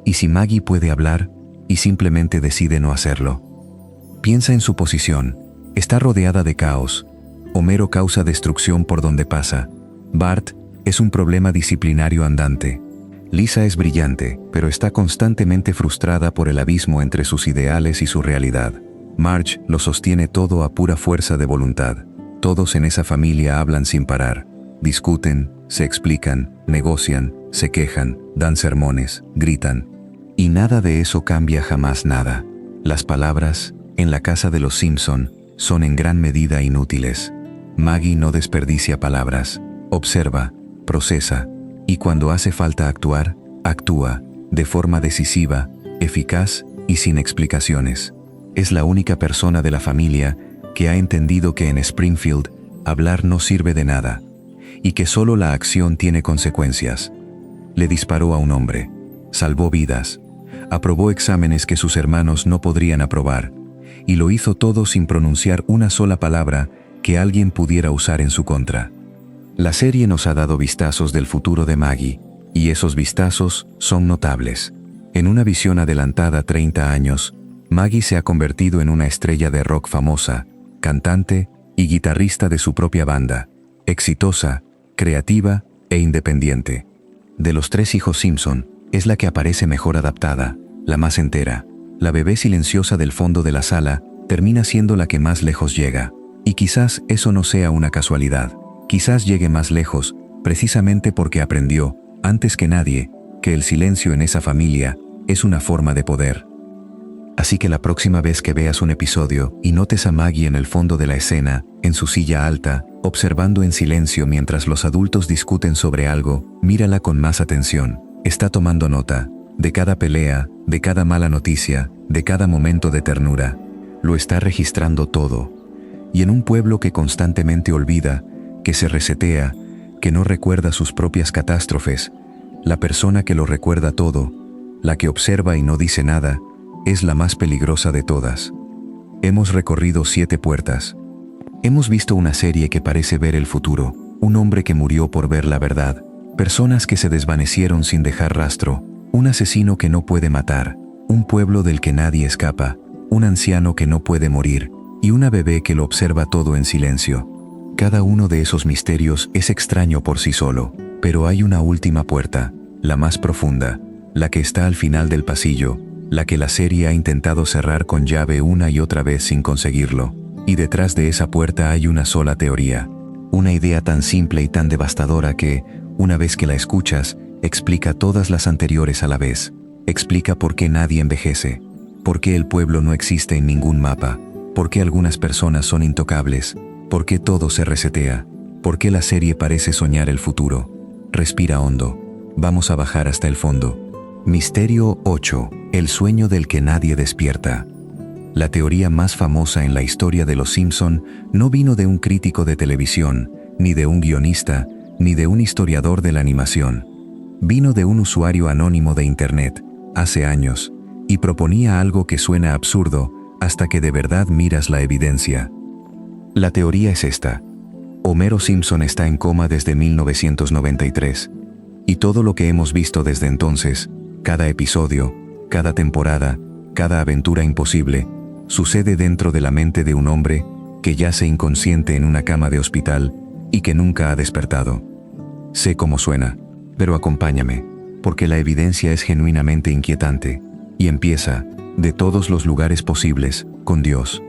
¿Y si Maggie puede hablar y simplemente decide no hacerlo? Piensa en su posición. Está rodeada de caos. Homero causa destrucción por donde pasa. Bart es un problema disciplinario andante. Lisa es brillante, pero está constantemente frustrada por el abismo entre sus ideales y su realidad. Marge lo sostiene todo a pura fuerza de voluntad. Todos en esa familia hablan sin parar. Discuten, se explican, negocian, se quejan, dan sermones, gritan. Y nada de eso cambia jamás nada. Las palabras, en la casa de los Simpson, son en gran medida inútiles. Maggie no desperdicia palabras. Observa, procesa, y cuando hace falta actuar, actúa, de forma decisiva, eficaz y sin explicaciones. Es la única persona de la familia que ha entendido que en Springfield, hablar no sirve de nada, y que solo la acción tiene consecuencias. Le disparó a un hombre, salvó vidas, aprobó exámenes que sus hermanos no podrían aprobar, y lo hizo todo sin pronunciar una sola palabra que alguien pudiera usar en su contra. La serie nos ha dado vistazos del futuro de Maggie, y esos vistazos son notables. En una visión adelantada 30 años, Maggie se ha convertido en una estrella de rock famosa, cantante y guitarrista de su propia banda, exitosa, creativa e independiente. De los 3 hijos Simpson, es la que aparece mejor adaptada, la más entera, La bebé silenciosa del fondo de la sala termina siendo la que más lejos llega. Y quizás eso no sea una casualidad. Quizás llegue más lejos, precisamente porque aprendió, antes que nadie, que el silencio en esa familia es una forma de poder. Así que la próxima vez que veas un episodio y notes a Maggie en el fondo de la escena, en su silla alta, observando en silencio mientras los adultos discuten sobre algo, mírala con más atención. Está tomando nota de cada pelea, de cada mala noticia, de cada momento de ternura. Lo está registrando todo. Y en un pueblo que constantemente olvida, que se resetea, que no recuerda sus propias catástrofes, la persona que lo recuerda todo, la que observa y no dice nada, es la más peligrosa de todas. Hemos recorrido 7 puertas. Hemos visto una serie que parece ver el futuro, un hombre que murió por ver la verdad, personas que se desvanecieron sin dejar rastro, un asesino que no puede matar, un pueblo del que nadie escapa, un anciano que no puede morir, y una bebé que lo observa todo en silencio. Cada uno de esos misterios es extraño por sí solo, pero hay una última puerta, la más profunda, la que está al final del pasillo, la que la serie ha intentado cerrar con llave una y otra vez sin conseguirlo. Y detrás de esa puerta hay una sola teoría, una idea tan simple y tan devastadora que, una vez que la escuchas, explica todas las anteriores a la vez. Explica por qué nadie envejece, por qué el pueblo no existe en ningún mapa, por qué algunas personas son intocables, por qué todo se resetea, por qué la serie parece soñar el futuro. Respira hondo. Vamos a bajar hasta el fondo. Misterio 8. El sueño del que nadie despierta. La teoría más famosa en la historia de Los Simpson no vino de un crítico de televisión, ni de un guionista, ni de un historiador de la animación. Vino de un usuario anónimo de Internet, hace años, y proponía algo que suena absurdo hasta que de verdad miras la evidencia. La teoría es esta. Homero Simpson está en coma desde 1993, y todo lo que hemos visto desde entonces, cada episodio, cada temporada, cada aventura imposible, sucede dentro de la mente de un hombre que yace inconsciente en una cama de hospital y que nunca ha despertado. Sé cómo suena, pero acompáñame, porque la evidencia es genuinamente inquietante, y empieza, de todos los lugares posibles, con Dios.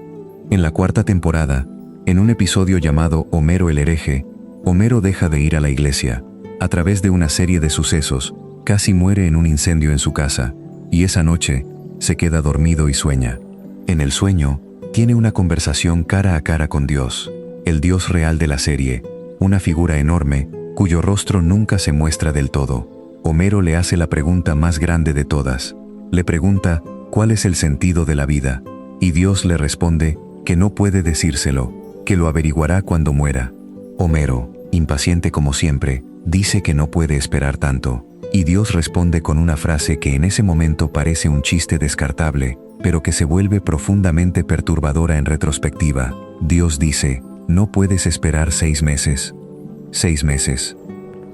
En la 4ª temporada, en un episodio llamado Homero el hereje, Homero deja de ir a la iglesia. A través de una serie de sucesos, casi muere en un incendio en su casa, y esa noche, se queda dormido y sueña. En el sueño, tiene una conversación cara a cara con Dios, el Dios real de la serie, una figura enorme, cuyo rostro nunca se muestra del todo. Homero le hace la pregunta más grande de todas. Le pregunta, ¿cuál es el sentido de la vida? Y Dios le responde, que no puede decírselo, que lo averiguará cuando muera. Homero, impaciente como siempre, dice que no puede esperar tanto, y Dios responde con una frase que en ese momento parece un chiste descartable, pero que se vuelve profundamente perturbadora en retrospectiva. Dios dice, ¿no puedes esperar 6 meses? 6 meses.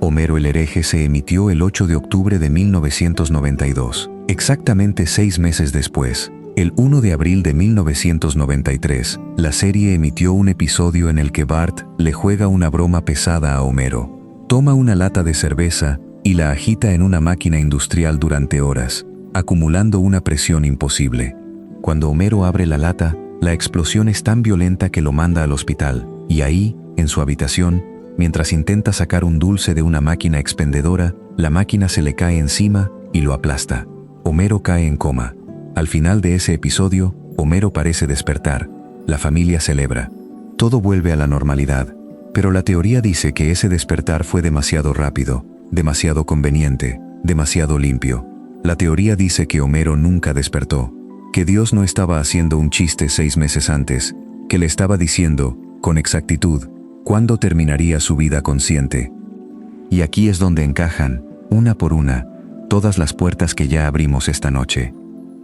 Homero el hereje se emitió el 8 de octubre de 1992. Exactamente 6 meses después, el 1 de abril de 1993, la serie emitió un episodio en el que Bart le juega una broma pesada a Homero. Toma una lata de cerveza y la agita en una máquina industrial durante horas, acumulando una presión imposible. Cuando Homero abre la lata, la explosión es tan violenta que lo manda al hospital, y ahí, en su habitación, mientras intenta sacar un dulce de una máquina expendedora, la máquina se le cae encima y lo aplasta. Homero cae en coma. Al final de ese episodio, Homero parece despertar. La familia celebra. Todo vuelve a la normalidad. Pero la teoría dice que ese despertar fue demasiado rápido, demasiado conveniente, demasiado limpio. La teoría dice que Homero nunca despertó, que Dios no estaba haciendo un chiste 6 meses antes, que le estaba diciendo, con exactitud, cuándo terminaría su vida consciente. Y aquí es donde encajan, una por una, todas las puertas que ya abrimos esta noche.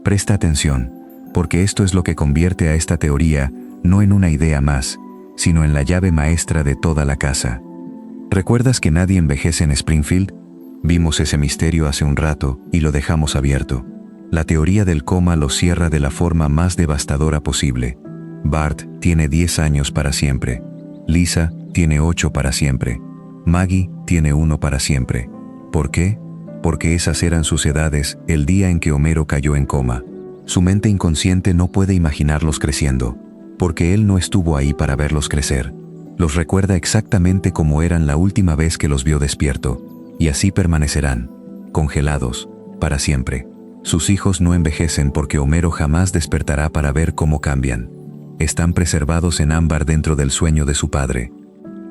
Presta atención, porque esto es lo que convierte a esta teoría no en una idea más, sino en la llave maestra de toda la casa. ¿Recuerdas que nadie envejece en Springfield? Vimos ese misterio hace un rato y lo dejamos abierto. La teoría del coma lo cierra de la forma más devastadora posible. Bart tiene 10 años para siempre. Lisa tiene 8 para siempre. Maggie tiene 1 para siempre. ¿Por qué? Porque esas eran sus edades el día en que Homero cayó en coma. Su mente inconsciente no puede imaginarlos creciendo, porque él no estuvo ahí para verlos crecer. Los recuerda exactamente como eran la última vez que los vio despierto, y así permanecerán, congelados, para siempre. Sus hijos no envejecen porque Homero jamás despertará para ver cómo cambian. Están preservados en ámbar dentro del sueño de su padre.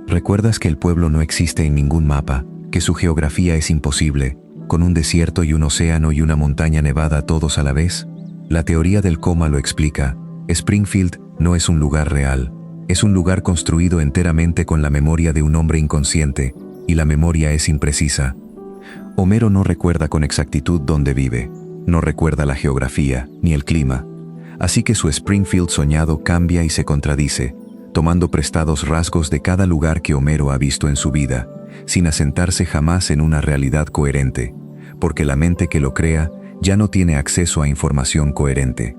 ¿Recuerdas que el pueblo no existe en ningún mapa, que su geografía es imposible, con un desierto y un océano y una montaña nevada todos a la vez? La teoría del coma lo explica. Springfield no es un lugar real, es un lugar construido enteramente con la memoria de un hombre inconsciente, y la memoria es imprecisa. Homero no recuerda con exactitud dónde vive, no recuerda la geografía, ni el clima. Así que su Springfield soñado cambia y se contradice, tomando prestados rasgos de cada lugar que Homero ha visto en su vida, sin asentarse jamás en una realidad coherente, porque la mente que lo crea ya no tiene acceso a información coherente.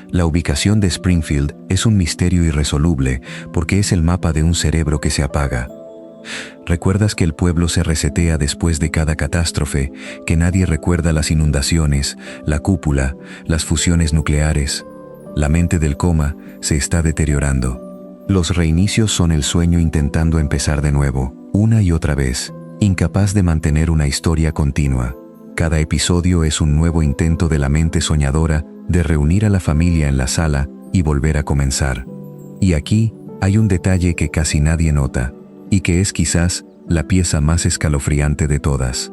La ubicación de Springfield es un misterio irresoluble porque es el mapa de un cerebro que se apaga. ¿Recuerdas que el pueblo se resetea después de cada catástrofe, que nadie recuerda las inundaciones, la cúpula, las fusiones nucleares? La mente del coma se está deteriorando. Los reinicios son el sueño intentando empezar de nuevo, una y otra vez, incapaz de mantener una historia continua. Cada episodio es un nuevo intento de la mente soñadora de reunir a la familia en la sala y volver a comenzar. Y aquí hay un detalle que casi nadie nota, y que es quizás la pieza más escalofriante de todas.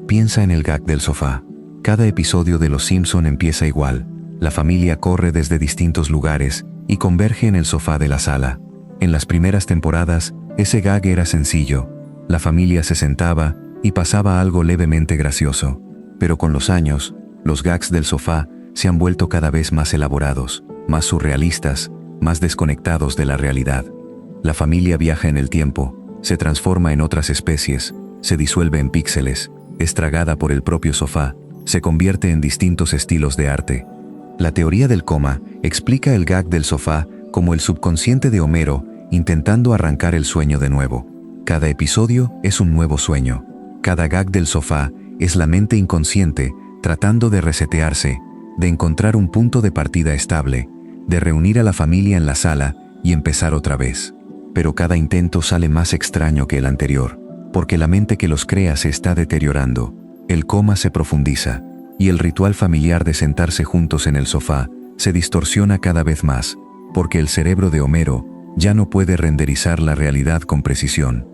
Piensa en el gag del sofá. Cada episodio de Los Simpson empieza igual. La familia corre desde distintos lugares y converge en el sofá de la sala. En las primeras temporadas, ese gag era sencillo. La familia se sentaba y pasaba algo levemente gracioso. Pero con los años, los gags del sofá se han vuelto cada vez más elaborados, más surrealistas, más desconectados de la realidad. La familia viaja en el tiempo, se transforma en otras especies, se disuelve en píxeles, es tragada por el propio sofá, se convierte en distintos estilos de arte. La teoría del coma explica el gag del sofá como el subconsciente de Homero intentando arrancar el sueño de nuevo. Cada episodio es un nuevo sueño. Cada gag del sofá es la mente inconsciente tratando de resetearse, de encontrar un punto de partida estable, de reunir a la familia en la sala y empezar otra vez. Pero cada intento sale más extraño que el anterior, porque la mente que los crea se está deteriorando, el coma se profundiza, y el ritual familiar de sentarse juntos en el sofá se distorsiona cada vez más, porque el cerebro de Homero ya no puede renderizar la realidad con precisión.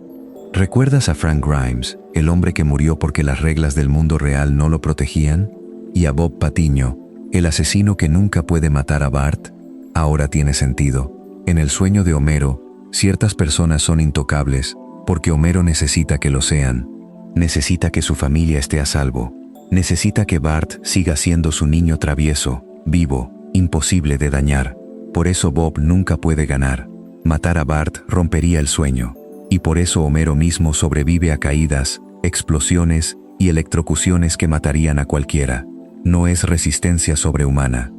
¿Recuerdas a Frank Grimes, el hombre que murió porque las reglas del mundo real no lo protegían? ¿Y a Bob Patiño, el asesino que nunca puede matar a Bart? Ahora tiene sentido. En el sueño de Homero, ciertas personas son intocables porque Homero necesita que lo sean. Necesita que su familia esté a salvo. Necesita que Bart siga siendo su niño travieso, vivo, imposible de dañar. Por eso Bob nunca puede ganar. Matar a Bart rompería el sueño. Y por eso Homero mismo sobrevive a caídas, explosiones y electrocuciones que matarían a cualquiera. No es resistencia sobrehumana.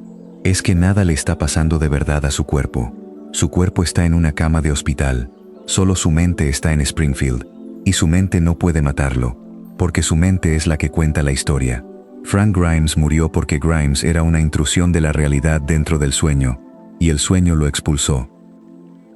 Es que nada le está pasando de verdad a su cuerpo. Su cuerpo está en una cama de hospital. Solo su mente está en Springfield. Y su mente no puede matarlo, porque su mente es la que cuenta la historia. Frank Grimes murió porque Grimes era una intrusión de la realidad dentro del sueño, y el sueño lo expulsó.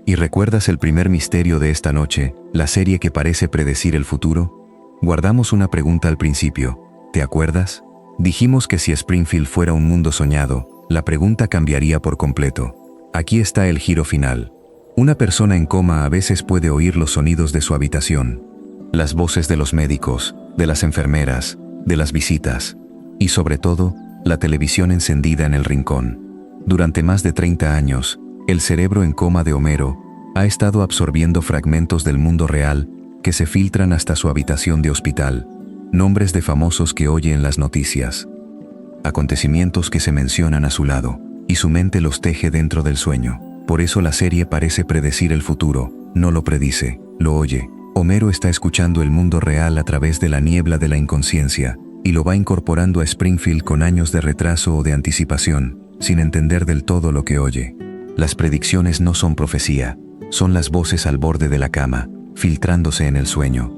¿Y recuerdas el primer misterio de esta noche, la serie que parece predecir el futuro? Guardamos una pregunta al principio, ¿te acuerdas? Dijimos que si Springfield fuera un mundo soñado, la pregunta cambiaría por completo. Aquí está el giro final. Una persona en coma a veces puede oír los sonidos de su habitación, las voces de los médicos, de las enfermeras, de las visitas, y sobre todo, la televisión encendida en el rincón. Durante más de 30 años, el cerebro en coma de Homero ha estado absorbiendo fragmentos del mundo real que se filtran hasta su habitación de hospital, nombres de famosos que oye en las noticias, acontecimientos que se mencionan a su lado, y su mente los teje dentro del sueño. Por eso la serie parece predecir el futuro, no lo predice, lo oye. Homero está escuchando el mundo real a través de la niebla de la inconsciencia, y lo va incorporando a Springfield con años de retraso o de anticipación, sin entender del todo lo que oye. Las predicciones no son profecía, son las voces al borde de la cama, filtrándose en el sueño.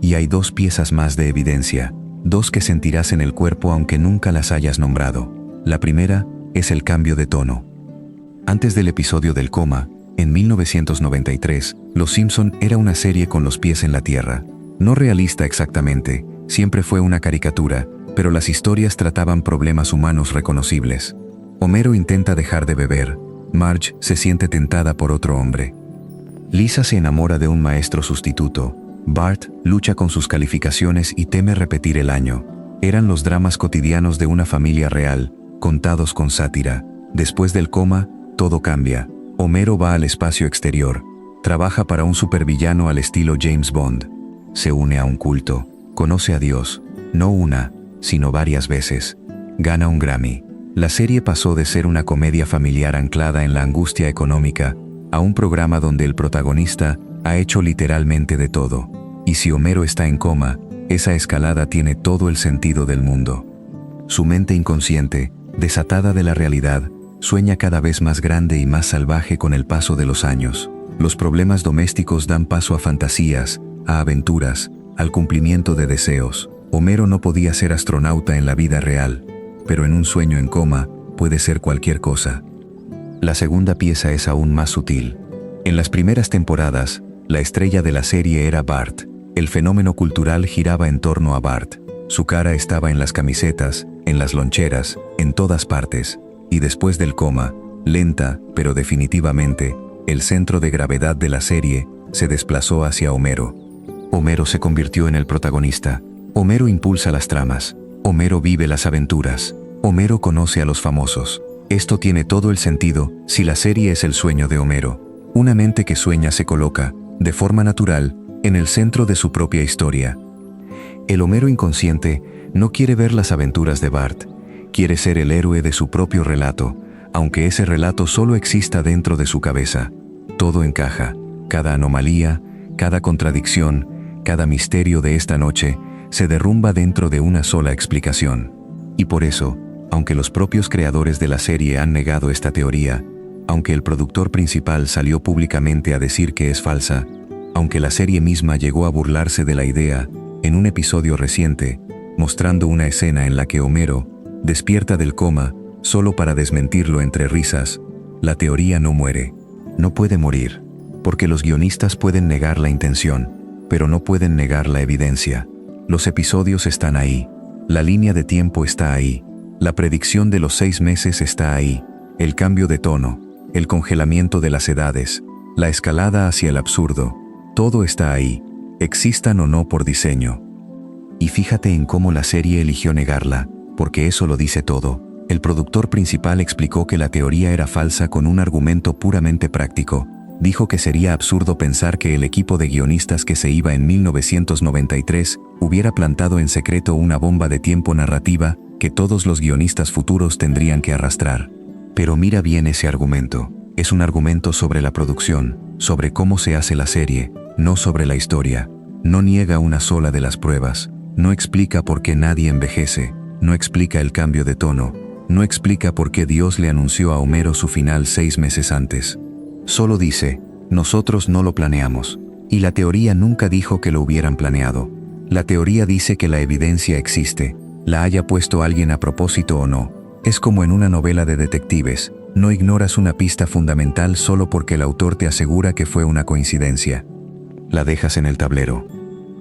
Y hay dos piezas más de evidencia, dos que sentirás en el cuerpo aunque nunca las hayas nombrado. La primera es el cambio de tono. Antes del episodio del coma, en 1993, Los Simpson era una serie con los pies en la tierra. No realista exactamente, siempre fue una caricatura, pero las historias trataban problemas humanos reconocibles. Homero intenta dejar de beber, Marge se siente tentada por otro hombre. Lisa se enamora de un maestro sustituto, Bart lucha con sus calificaciones y teme repetir el año. Eran los dramas cotidianos de una familia real, contados con sátira. Después del coma, todo cambia. Homero va al espacio exterior, trabaja para un supervillano al estilo James Bond. Se une a un culto, conoce a Dios, no una, sino varias veces. Gana un Grammy. La serie pasó de ser una comedia familiar anclada en la angustia económica a un programa donde el protagonista ha hecho literalmente de todo. Y si Homero está en coma, esa escalada tiene todo el sentido del mundo. Su mente inconsciente, desatada de la realidad, sueña cada vez más grande y más salvaje con el paso de los años. Los problemas domésticos dan paso a fantasías, a aventuras, al cumplimiento de deseos. Homero no podía ser astronauta en la vida real, pero en un sueño en coma puede ser cualquier cosa. La segunda pieza es aún más sutil. En las primeras temporadas, la estrella de la serie era Bart. El fenómeno cultural giraba en torno a Bart. Su cara estaba en las camisetas, en las loncheras, en todas partes. Y después del coma, lenta, pero definitivamente, el centro de gravedad de la serie se desplazó hacia Homero. Homero se convirtió en el protagonista. Homero impulsa las tramas. Homero vive las aventuras. Homero conoce a los famosos. Esto tiene todo el sentido si la serie es el sueño de Homero. Una mente que sueña se coloca, de forma natural, en el centro de su propia historia. El Homero inconsciente no quiere ver las aventuras de Bart. Quiere ser el héroe de su propio relato, aunque ese relato solo exista dentro de su cabeza. Todo encaja. Cada anomalía, cada contradicción, cada misterio de esta noche se derrumba dentro de una sola explicación. Y por eso, aunque los propios creadores de la serie han negado esta teoría, aunque el productor principal salió públicamente a decir que es falsa, aunque la serie misma llegó a burlarse de la idea, en un episodio reciente, mostrando una escena en la que Homero despierta del coma, solo para desmentirlo entre risas, la teoría no muere. No puede morir, porque los guionistas pueden negar la intención, pero no pueden negar la evidencia. Los episodios están ahí, la línea de tiempo está ahí, la predicción de los 6 meses está ahí, el cambio de tono, el congelamiento de las edades, la escalada hacia el absurdo, todo está ahí, existan o no por diseño. Y fíjate en cómo la serie eligió negarla, porque eso lo dice todo. El productor principal explicó que la teoría era falsa con un argumento puramente práctico. Dijo que sería absurdo pensar que el equipo de guionistas que se iba en 1993 hubiera plantado en secreto una bomba de tiempo narrativa que todos los guionistas futuros tendrían que arrastrar. Pero mira bien ese argumento. Es un argumento sobre la producción, sobre cómo se hace la serie, no sobre la historia. No niega una sola de las pruebas. No explica por qué nadie envejece. No explica el cambio de tono. No explica por qué Dios le anunció a Homero su final 6 meses antes. Solo dice, nosotros no lo planeamos. Y la teoría nunca dijo que lo hubieran planeado. La teoría dice que la evidencia existe, la haya puesto alguien a propósito o no. Es como en una novela de detectives, no ignoras una pista fundamental solo porque el autor te asegura que fue una coincidencia. La dejas en el tablero.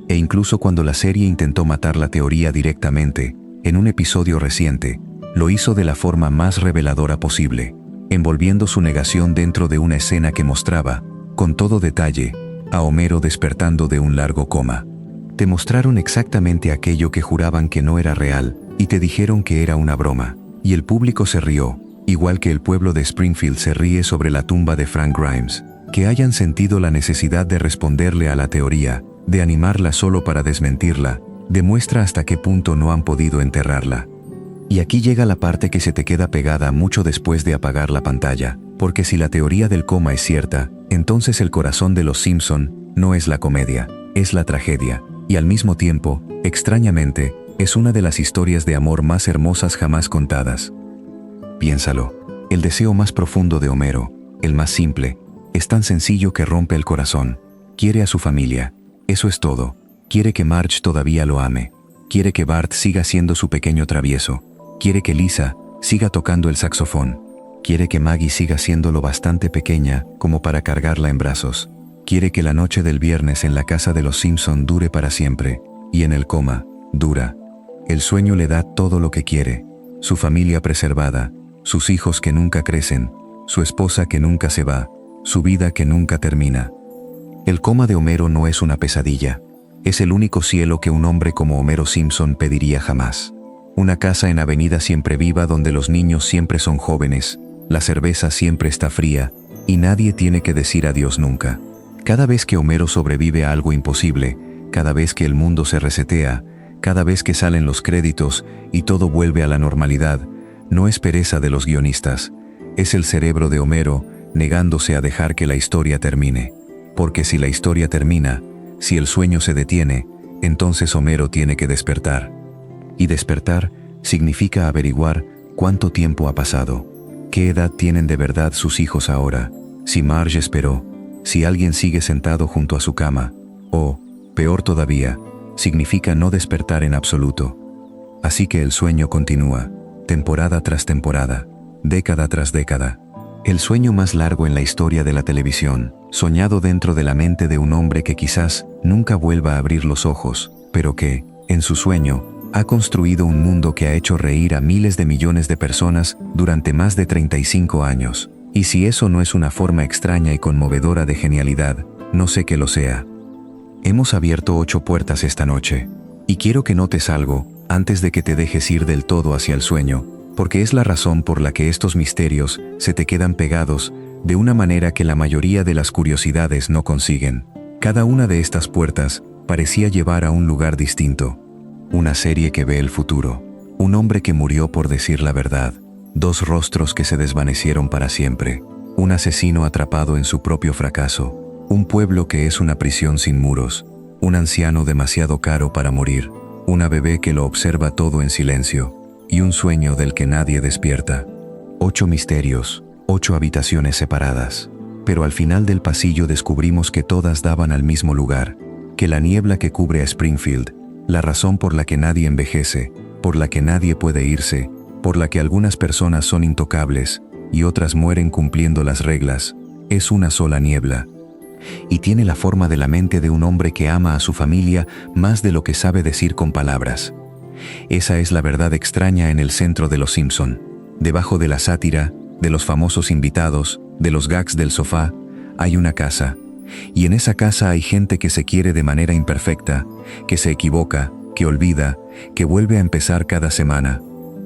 E incluso cuando la serie intentó matar la teoría directamente, en un episodio reciente, lo hizo de la forma más reveladora posible, envolviendo su negación dentro de una escena que mostraba, con todo detalle, a Homero despertando de un largo coma. Te mostraron exactamente aquello que juraban que no era real, y te dijeron que era una broma. Y el público se rió, igual que el pueblo de Springfield se ríe sobre la tumba de Frank Grimes. Que hayan sentido la necesidad de responderle a la teoría, de animarla solo para desmentirla, demuestra hasta qué punto no han podido enterrarla. Y aquí llega la parte que se te queda pegada mucho después de apagar la pantalla, porque si la teoría del coma es cierta, entonces el corazón de los Simpson no es la comedia, es la tragedia, y al mismo tiempo, extrañamente, es una de las historias de amor más hermosas jamás contadas. Piénsalo, el deseo más profundo de Homero, el más simple, es tan sencillo que rompe el corazón. Quiere a su familia, eso es todo. Quiere que Marge todavía lo ame. Quiere que Bart siga siendo su pequeño travieso. Quiere que Lisa, siga tocando el saxofón. Quiere que Maggie siga siendo lo bastante pequeña como para cargarla en brazos. Quiere que la noche del viernes en la casa de los Simpson dure para siempre, y en el coma, dura. El sueño le da todo lo que quiere: su familia preservada, sus hijos que nunca crecen, su esposa que nunca se va, su vida que nunca termina. El coma de Homero no es una pesadilla. Es el único cielo que un hombre como Homero Simpson pediría jamás. Una casa en Avenida Siempre Viva donde los niños siempre son jóvenes, la cerveza siempre está fría, y nadie tiene que decir adiós nunca. Cada vez que Homero sobrevive a algo imposible, cada vez que el mundo se resetea, cada vez que salen los créditos y todo vuelve a la normalidad, no es pereza de los guionistas, es el cerebro de Homero negándose a dejar que la historia termine. Porque si la historia termina, si el sueño se detiene, entonces Homero tiene que despertar. Y despertar significa averiguar cuánto tiempo ha pasado, qué edad tienen de verdad sus hijos ahora, si Marge esperó, si alguien sigue sentado junto a su cama, o, peor todavía, significa no despertar en absoluto. Así que el sueño continúa, temporada tras temporada, década tras década. El sueño más largo en la historia de la televisión, soñado dentro de la mente de un hombre que quizás nunca vuelva a abrir los ojos, pero que, en su sueño, ha construido un mundo que ha hecho reír a miles de millones de personas durante más de 35 años. Y si eso no es una forma extraña y conmovedora de genialidad, no sé qué lo sea. Hemos abierto 8 puertas esta noche, y quiero que notes algo antes de que te dejes ir del todo hacia el sueño, porque es la razón por la que estos misterios se te quedan pegados de una manera que la mayoría de las curiosidades no consiguen. Cada una de estas puertas parecía llevar a un lugar distinto. Una serie que ve el futuro, un hombre que murió por decir la verdad, 2 rostros que se desvanecieron para siempre, un asesino atrapado en su propio fracaso, un pueblo que es una prisión sin muros, un anciano demasiado caro para morir, una bebé que lo observa todo en silencio, y un sueño del que nadie despierta. 8 misterios, 8 habitaciones separadas. Pero al final del pasillo descubrimos que todas daban al mismo lugar, que la niebla que cubre a Springfield, la razón por la que nadie envejece, por la que nadie puede irse, por la que algunas personas son intocables y otras mueren cumpliendo las reglas, es una sola niebla. Y tiene la forma de la mente de un hombre que ama a su familia más de lo que sabe decir con palabras. Esa es la verdad extraña en el centro de Los Simpson. Debajo de la sátira, de los famosos invitados, de los gags del sofá, hay una casa. Y en esa casa hay gente que se quiere de manera imperfecta, que se equivoca, que olvida, que vuelve a empezar cada semana.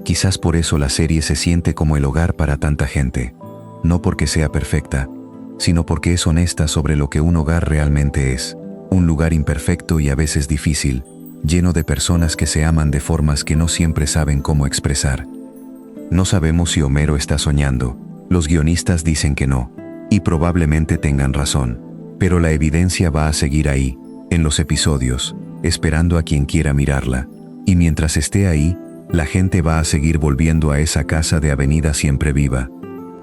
Quizás por eso la serie se siente como el hogar para tanta gente. No porque sea perfecta, sino porque es honesta sobre lo que un hogar realmente es. Un lugar imperfecto y a veces difícil, lleno de personas que se aman de formas que no siempre saben cómo expresar. No sabemos si Homero está soñando. Los guionistas dicen que no, y probablemente tengan razón. Pero la evidencia va a seguir ahí, en los episodios, esperando a quien quiera mirarla. Y mientras esté ahí, la gente va a seguir volviendo a esa casa de Avenida Siempre Viva.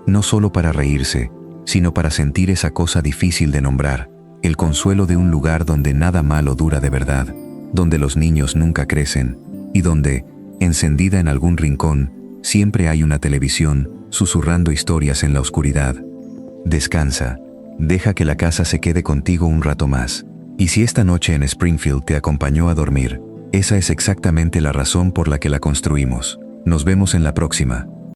No solo para reírse, sino para sentir esa cosa difícil de nombrar, el consuelo de un lugar donde nada malo dura de verdad, donde los niños nunca crecen, y donde, encendida en algún rincón, siempre hay una televisión, susurrando historias en la oscuridad. Descansa, deja que la casa se quede contigo un rato más. Y si esta noche en Springfield te acompañó a dormir, esa es exactamente la razón por la que la construimos. Nos vemos en la próxima.